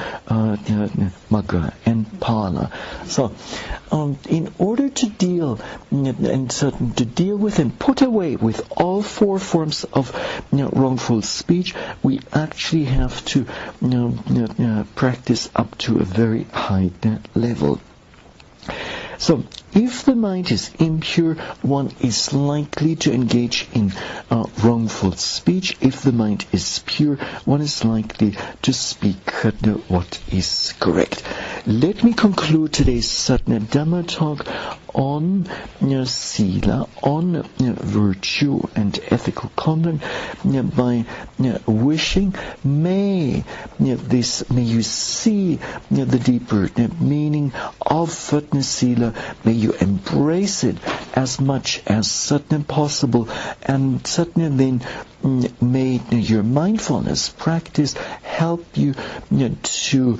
and phala. So, in order to deal with and put away with all four forms of wrongful speech, we actually have to practice up to a very high level. So, if the mind is impure, one is likely to engage in wrongful speech. If the mind is pure, one is likely to speak what is correct. let me conclude today's Satna Dhamma talk on Sīla, on virtue and ethical conduct, by wishing, may you see the deeper meaning of Sīla, may you embrace it as much as Satna possible, and Satna then may your mindfulness practice help you to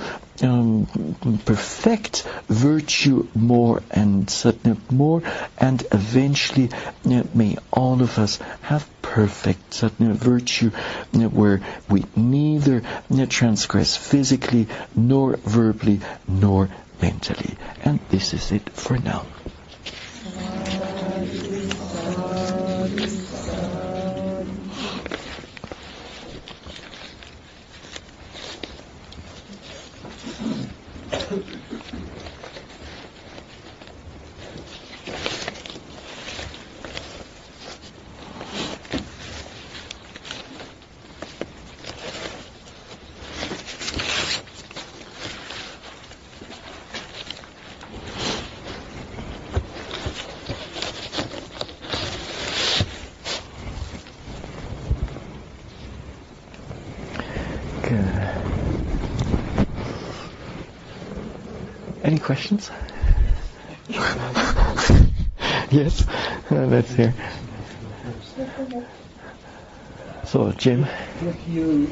perfect virtue more and Satna more, and eventually may all of us have perfect Satna virtue, where we neither transgress physically, nor verbally, nor mentally. And this is it for now. Any questions? Yes, let's hear. So, Jim? If you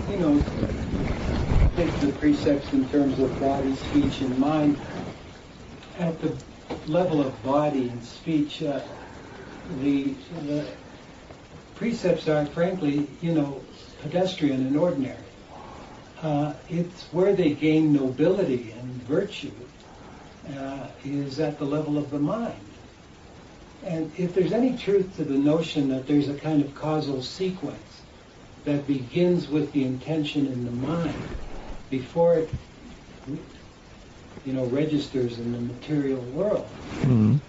take the precepts in terms of body, speech, and mind, at the level of body and speech, the precepts are, frankly, pedestrian and ordinary. It's where they gain nobility and virtue is at the level of the mind. And if there's any truth to the notion that there's a kind of causal sequence that begins with the intention in the mind before it, registers in the material world, then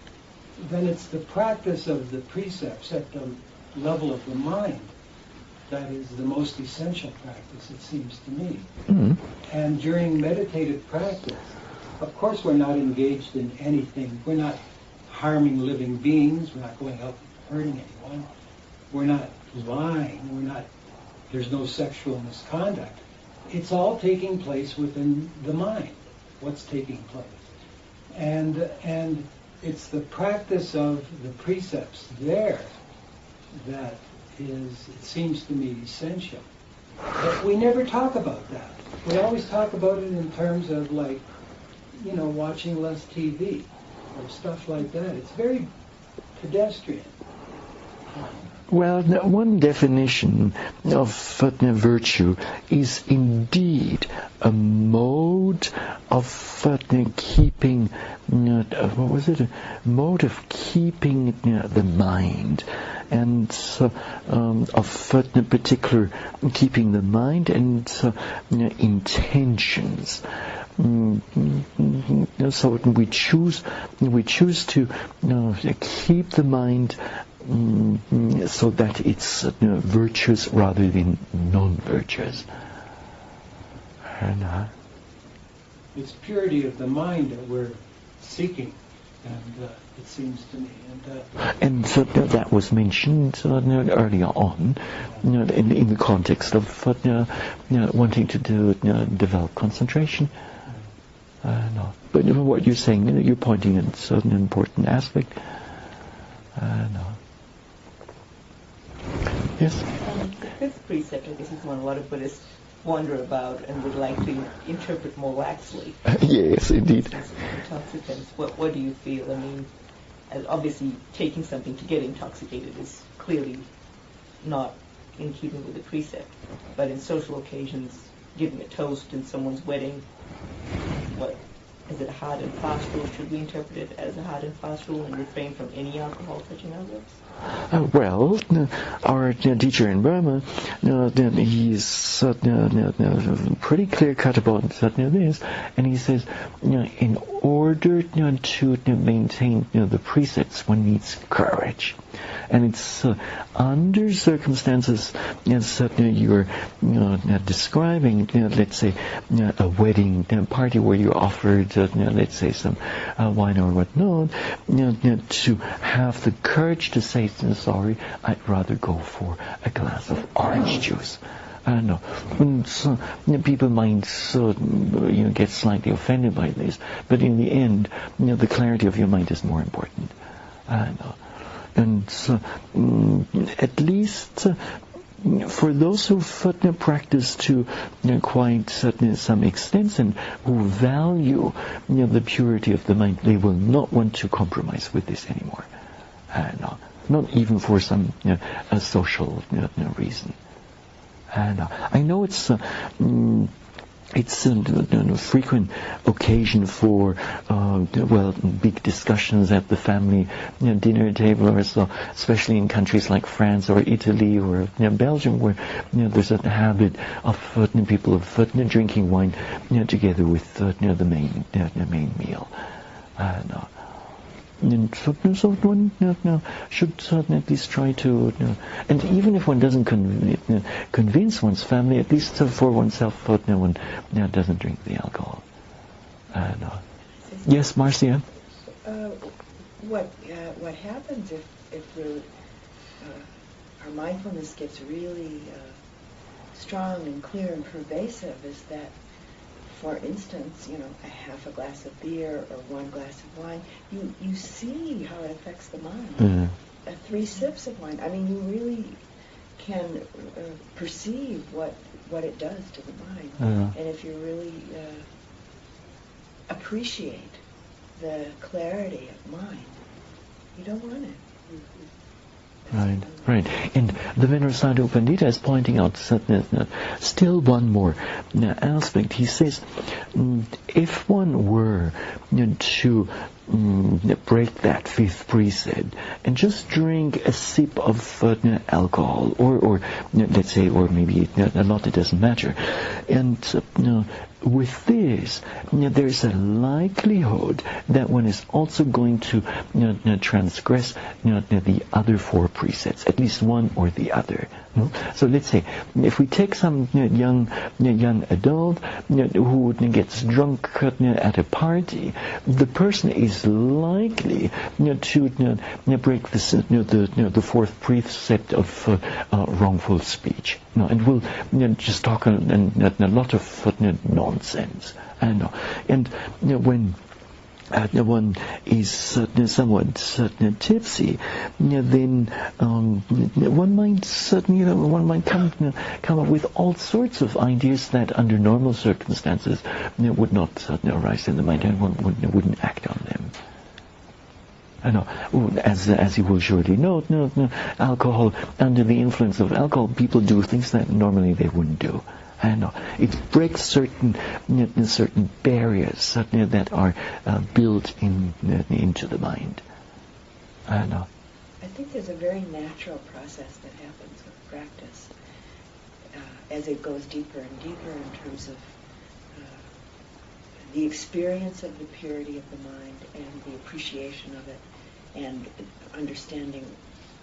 it's the practice of the precepts at the level of the mind that is the most essential practice, it seems to me. And during meditative practice, of course we're not engaged in anything. We're not harming living beings. We're not going out hurting anyone. We're not lying. There's no sexual misconduct. It's all taking place within the mind, what's taking place. And it's the practice of the precepts there that is, it seems to me, essential. But we never talk about that. We always talk about it in terms of watching less TV or stuff like that. It's very pedestrian. Well, one definition of virtue is indeed a mode of keeping, a mode of keeping the mind, and of particular keeping the mind and intentions. So we choose to keep the mind so that it's virtuous rather than non-virtuous. It's purity of the mind that we're seeking, and it seems to me. And so that was mentioned earlier on, in the context of wanting to develop concentration. No. But what you're saying, you're pointing at a certain important aspect. No. Yes? The fifth precept, I guess, is one a lot of Buddhists wonder about and would like to interpret more laxly. Yes, indeed. Intoxicants. What do you feel? I mean, obviously taking something to get intoxicated is clearly not in keeping with the precept. But in social occasions, giving a toast in someone's wedding, is it a hard and fast rule? Should we interpret it as a hard and fast rule and refrain from any alcohol touching our lips? Well, our teacher in Burma, he's pretty clear-cut about this, and he says, in order to maintain the precepts, one needs courage. And it's under circumstances you're describing, let's say, a wedding party where you're offered, let's say, some wine or whatnot, to have the courage to say, sorry, I'd rather go for a glass of orange juice. I don't know. So, people might get slightly offended by this, but in the end, the clarity of your mind is more important. I don't know. And at least for those who practice to quite some extent and who value the purity of the mind, they will not want to compromise with this anymore. No, not even for some a social reason. I know it's a frequent occasion for big discussions at the family dinner table or so, especially in countries like France or Italy or Belgium, where there's a habit of people of drinking wine together with the main meal. And so one should at least try to, and even if one doesn't convince one's family, at least for oneself, one doesn't drink the alcohol. Yes, Marcia? What happens if our mindfulness gets really strong and clear and pervasive is that, for instance, a half a glass of beer or one glass of wine, you see how it affects the mind. Mm-hmm. 3 sips of wine, you really can perceive what it does to the mind. Mm-hmm. And if you really appreciate the clarity of mind, you don't want it. Right. And the Venerable Sadhu Pandita is pointing out still one more aspect. He says, if one were to break that 5th precept and just drink a sip of alcohol, or let's say, or maybe a lot, it doesn't matter, and with this, there's a likelihood that one is also going to transgress the other 4 precepts, at least one or the other. So let's say, if we take some young adult who gets drunk at a party, the person is likely to break the 4th precept of wrongful speech, and will just talk a lot of nonsense. And when one is somewhat tipsy, then one might come up with all sorts of ideas that under normal circumstances would not arise in the mind, and one wouldn't act on them. As you will surely know, alcohol, under the influence of alcohol, people do things that normally they wouldn't do. It breaks certain barriers that are built into the mind. I think there's a very natural process that happens with practice as it goes deeper and deeper in terms of the experience of the purity of the mind and the appreciation of it and understanding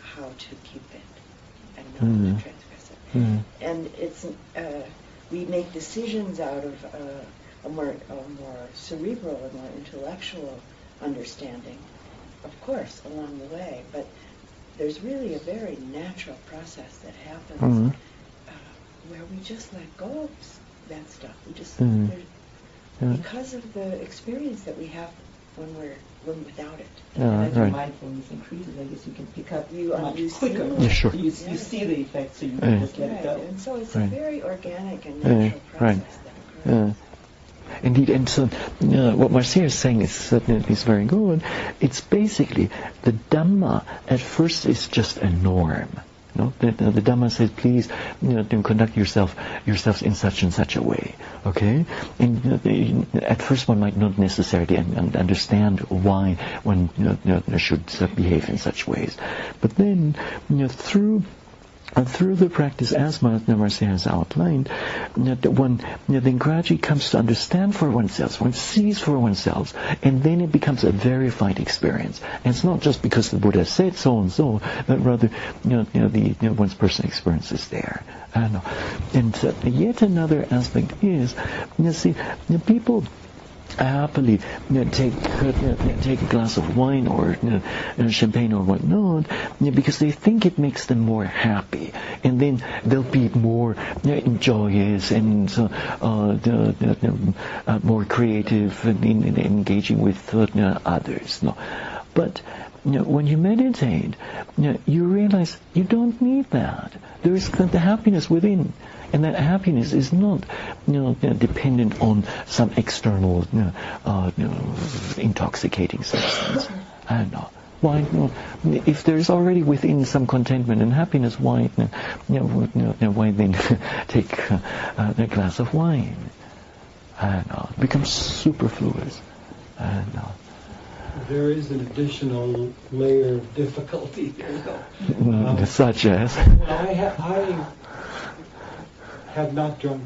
how to keep it and not transgress it. Mm-hmm. And it's we make decisions out of a more cerebral, a more intellectual understanding, of course, along the way. But there's really a very natural process that happens where we just let go of that stuff. We just because of the experience that we have when we're without it. As your mindfulness increases, I guess you can pick up much quicker. Yeah, sure. You see the effects, so you can just let it go. And so it's a very organic and natural process that occurs. Indeed, and so what Marcia is saying is very good. It's basically the Dhamma at first is just a norm. No, the Dhamma says, please, conduct yourselves in such and such a way. Okay, and at first one might not necessarily understand why one should should behave in such ways. But then, through the practice, as Marcia has outlined, one then gradually comes to understand for oneself, one sees for oneself, and then it becomes a verified experience. And it's not just because the Buddha said so and so, but rather, one's personal experience is there. And yet another aspect is, people happily take a glass of wine or champagne or whatnot because they think it makes them more happy, and then they'll be more joyous and more creative in engaging with others. No, but when you meditate, you realize you don't need that. There is the happiness within. And that happiness is not, dependent on some external, intoxicating substance. I don't know. Why? If there is already within some contentment and happiness, why then take a glass of wine? I don't know. It becomes superfluous. I don't know. There is an additional layer of difficulty here. Such as? I have not drunk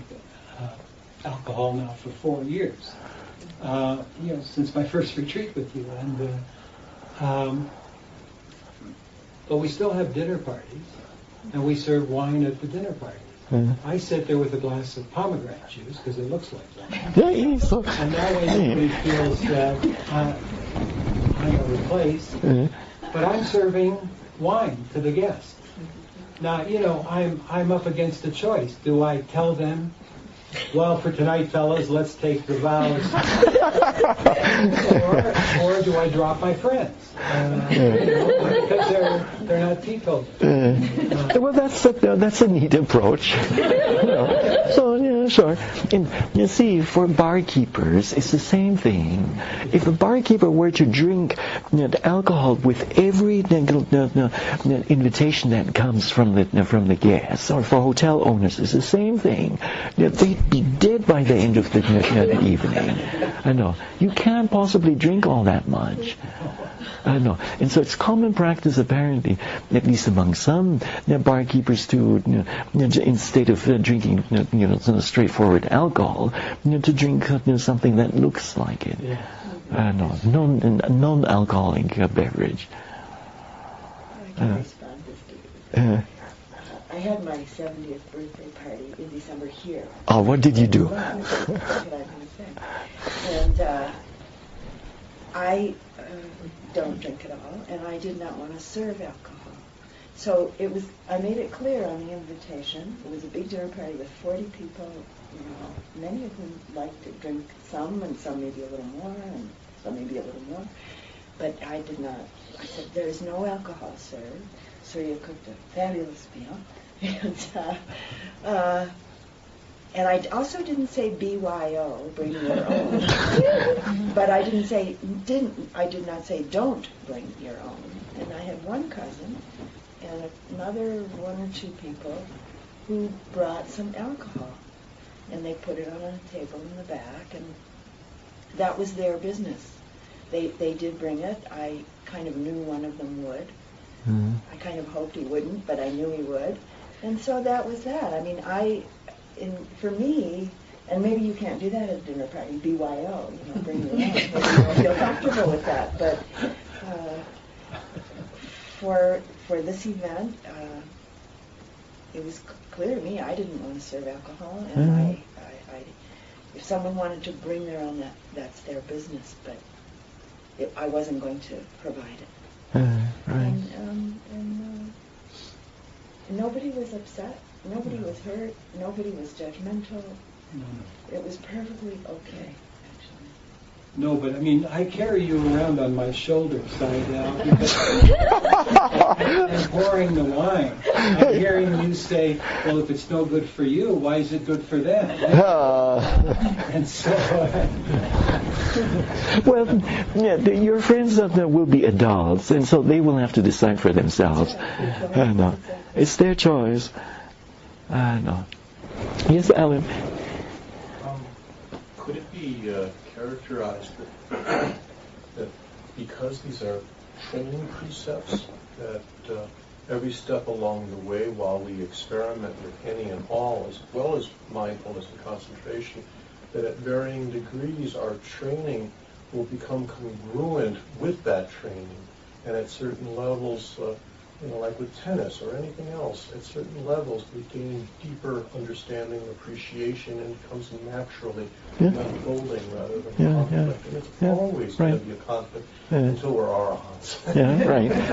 alcohol now for 4 years, since my first retreat with you, and but we still have dinner parties, and we serve wine at the dinner parties. I sit there with a glass of pomegranate juice because it looks like wine, and that way nobody feels that I'm a replace, but I'm serving wine to the guests. Now, I'm up against a choice. Do I tell them, well, for tonight, fellas, let's take the vows, or do I drop my friends? Because they're not teetotalers. Well, that's a neat approach. So yeah, sure. And you see, for barkeepers, it's the same thing. If a barkeeper were to drink the alcohol with every invitation that comes from the guests, or for hotel owners, it's the same thing. They'd be dead by the end of the evening. I know. You can't possibly drink all that much. I know. And so it's common practice, apparently, at least among some barkeepers, to instead of drinking straightforward alcohol, to drink something that looks like it. I know, non-alcoholic beverage. I can respond to Steve. I had my 70th birthday party in December here. Oh, what did you do? That's what I'm going to say. And I don't drink at all, and I did not want to serve alcohol. So I made it clear on the invitation. It was a big dinner party with 40 people. Many of them liked to drink some, and some maybe a little more, and some maybe a little more. But I did not. I said, there is no alcohol served. Surya cooked a fabulous meal. And I also didn't say BYO, bring your own. But I did not say don't bring your own. And I had one cousin and another one or two people who brought some alcohol. And they put it on a table in the back, and that was their business. They did bring it. I kind of knew one of them would. Mm-hmm. I kind of hoped he wouldn't, but I knew he would. And so that was that. I mean, for me, and maybe you can't do that at a dinner party, BYO, bring your own. Maybe you don't feel comfortable with that. But for this event, it was clear to me I didn't want to serve alcohol, and I if someone wanted to bring their own, that's their business, but I wasn't going to provide it. Right. And nobody was upset. Nobody was hurt. Nobody was judgmental. It was perfectly okay, actually. No, but I mean, I carry you around on my shoulder side down and pouring the wine. I'm hearing you say, well, if it's no good for you, why is it good for them? And so... Well, yeah, your friends will be adults, and so they will have to decide for themselves. It's their choice. Yes, Alan? Could it be characterized that, that because these are training precepts, that every step along the way while we experiment with any and all, as well as mindfulness and concentration, that at varying degrees our training will become congruent with that training, and at certain levels, like with tennis or anything else, at certain levels we gain deeper understanding, appreciation, and it comes naturally, unfolding rather than conflict. And it's always going to be a conflict until we're arahants.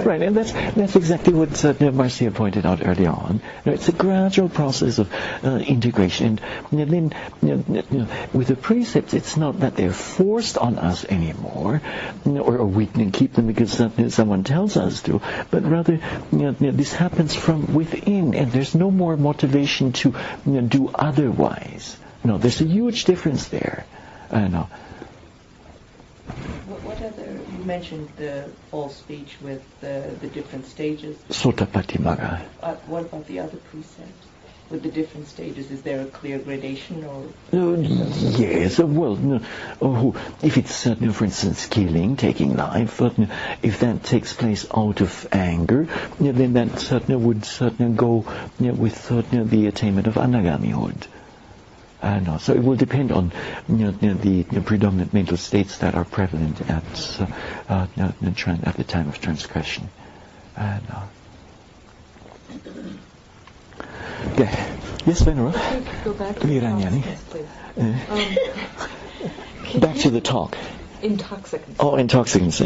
Right. And that's exactly what Marcia pointed out early on. It's a gradual process of integration. And then, with the precepts, it's not that they're forced on us anymore, or we can keep them because someone tells us to, but rather, this happens from within, and there's no more motivation to do otherwise. There's a huge difference there. What other, you mentioned the false speech with the different stages. Sotapattimaga. What about the other precepts? With the different stages, is there a clear gradation or? Yes, well, if it's, for instance, killing, taking life, if that takes place out of anger, then that would go with the attainment of anagamihood. So it will depend on the predominant mental states that are prevalent at the time of transgression. Yes, Venera? Go back to Viranyani. Back to the talk. Intoxicants. Oh, intoxicants.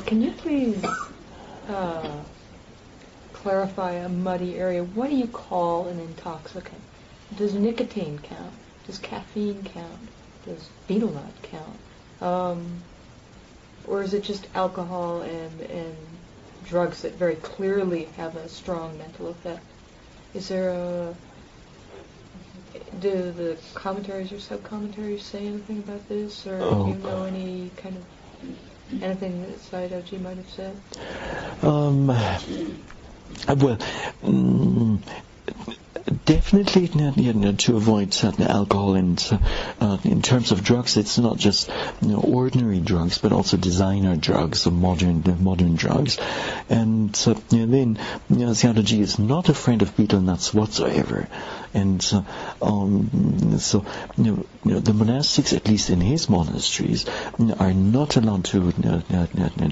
Can you please clarify a muddy area? What do you call an intoxicant? Does nicotine count? Does caffeine count? Does betel nut count? Or is it just alcohol and drugs that very clearly have a strong mental effect? Is there do the commentaries or sub-commentaries say anything about this, or do you know any kind of anything that Sayadaw might have said? Definitely, to avoid alcohol, and in terms of drugs, it's not just ordinary drugs, but also designer drugs, or modern drugs. And then Sayadaw is not a friend of betel nuts whatsoever. And the monastics, at least in his monasteries, are not allowed to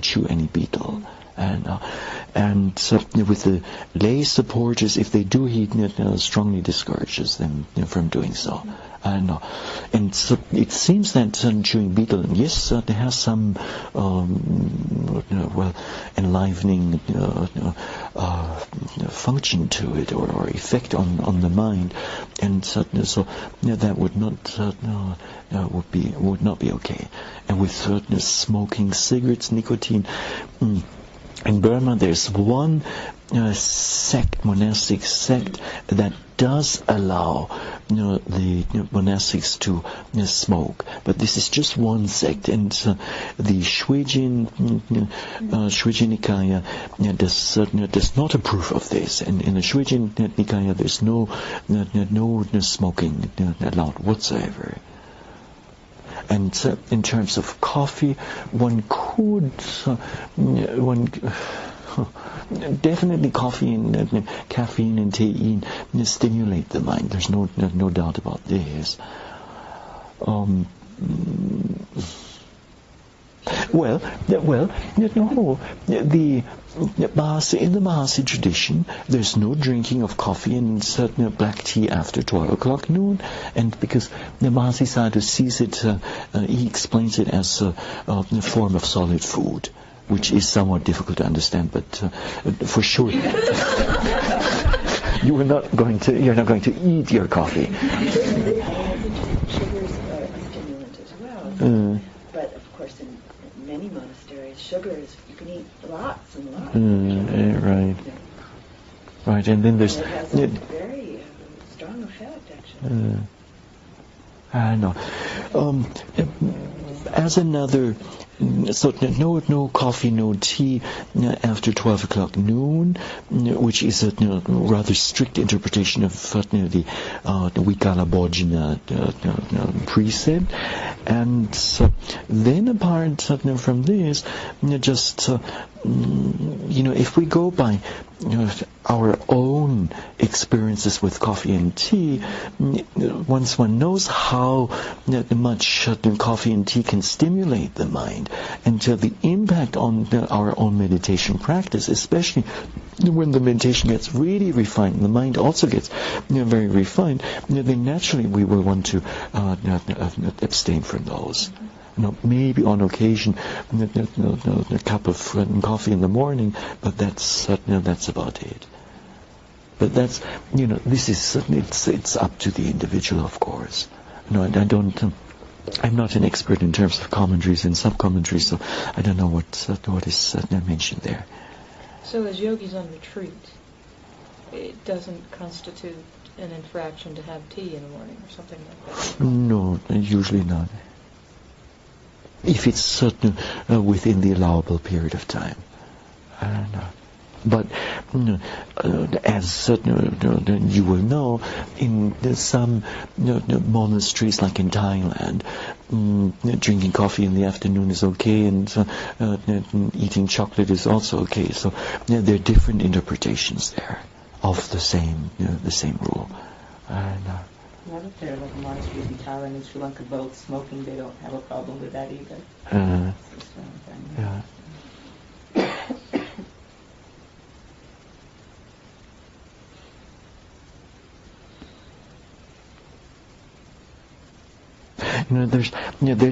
chew any betel. And with the lay supporters, if they do, he strongly discourages them from doing so. And so it seems that chewing betel, yes, there has some enlivening function to it, or effect on the mind, and so that would not be okay. And with smoking cigarettes, nicotine. In Burma, there's one monastic sect that does allow the monastics to smoke, but this is just one sect, and the Shwejin Nikaya does not approve of this, and in the Shwejin Nikaya there's no smoking allowed whatsoever. And in terms of coffee, one could definitely coffee and caffeine and tein stimulate the mind. There's no doubt about this. The in the Mahasi tradition, there's no drinking of coffee and black tea after 12 o'clock noon, and because the Mahasi Sayadaw sees it, he explains it as a form of solid food, which is somewhat difficult to understand, but for sure you're not going to eat your coffee. Sugar's a stimulant as well. many monasteries, sugar is, you can eat lots and lots. Right. Right, and then there's... And it has a very strong effect, actually. I know. As another, so no coffee, no tea after 12 o'clock noon, which is a rather strict interpretation of the Vikala Bhojana precept. And then apart from this, just, if we go by our own experiences with coffee and tea, once one knows how much coffee and tea can stimulate the mind, and the impact on our own meditation practice, especially when the meditation gets really refined, and the mind also gets very refined, then naturally we will want to abstain from those. Maybe on occasion a cup of coffee in the morning, but that's about it. But that's this is it's up to the individual, of course. I'm not an expert in terms of commentaries and sub-commentaries, so I don't know what is mentioned there. So as yogis on retreat, it doesn't constitute an infraction to have tea in the morning or something like that? No, usually not. If it's certain within the allowable period of time. But as you will know, in some monasteries, like in Thailand, drinking coffee in the afternoon is okay, and eating chocolate is also okay. So there are different interpretations there of the same rule. Not if they're like monasteries in Thailand and Sri Lanka, both smoking, they don't have a problem with that either. Yeah. There are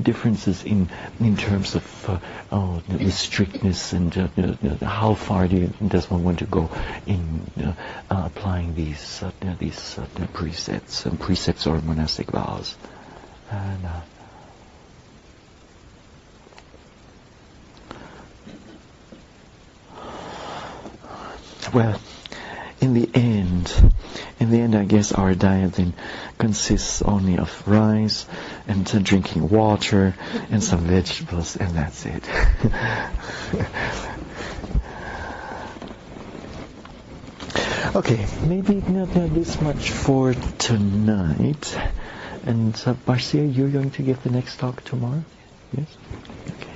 differences in terms of the strictness and how far does one want to go in applying these precepts or monastic vows. Well, in the end, I guess our diet then consists only of rice and drinking water and some vegetables, and that's it. Okay, maybe not this much for tonight. And Marcia, you're going to give the next talk tomorrow? Yes? Okay.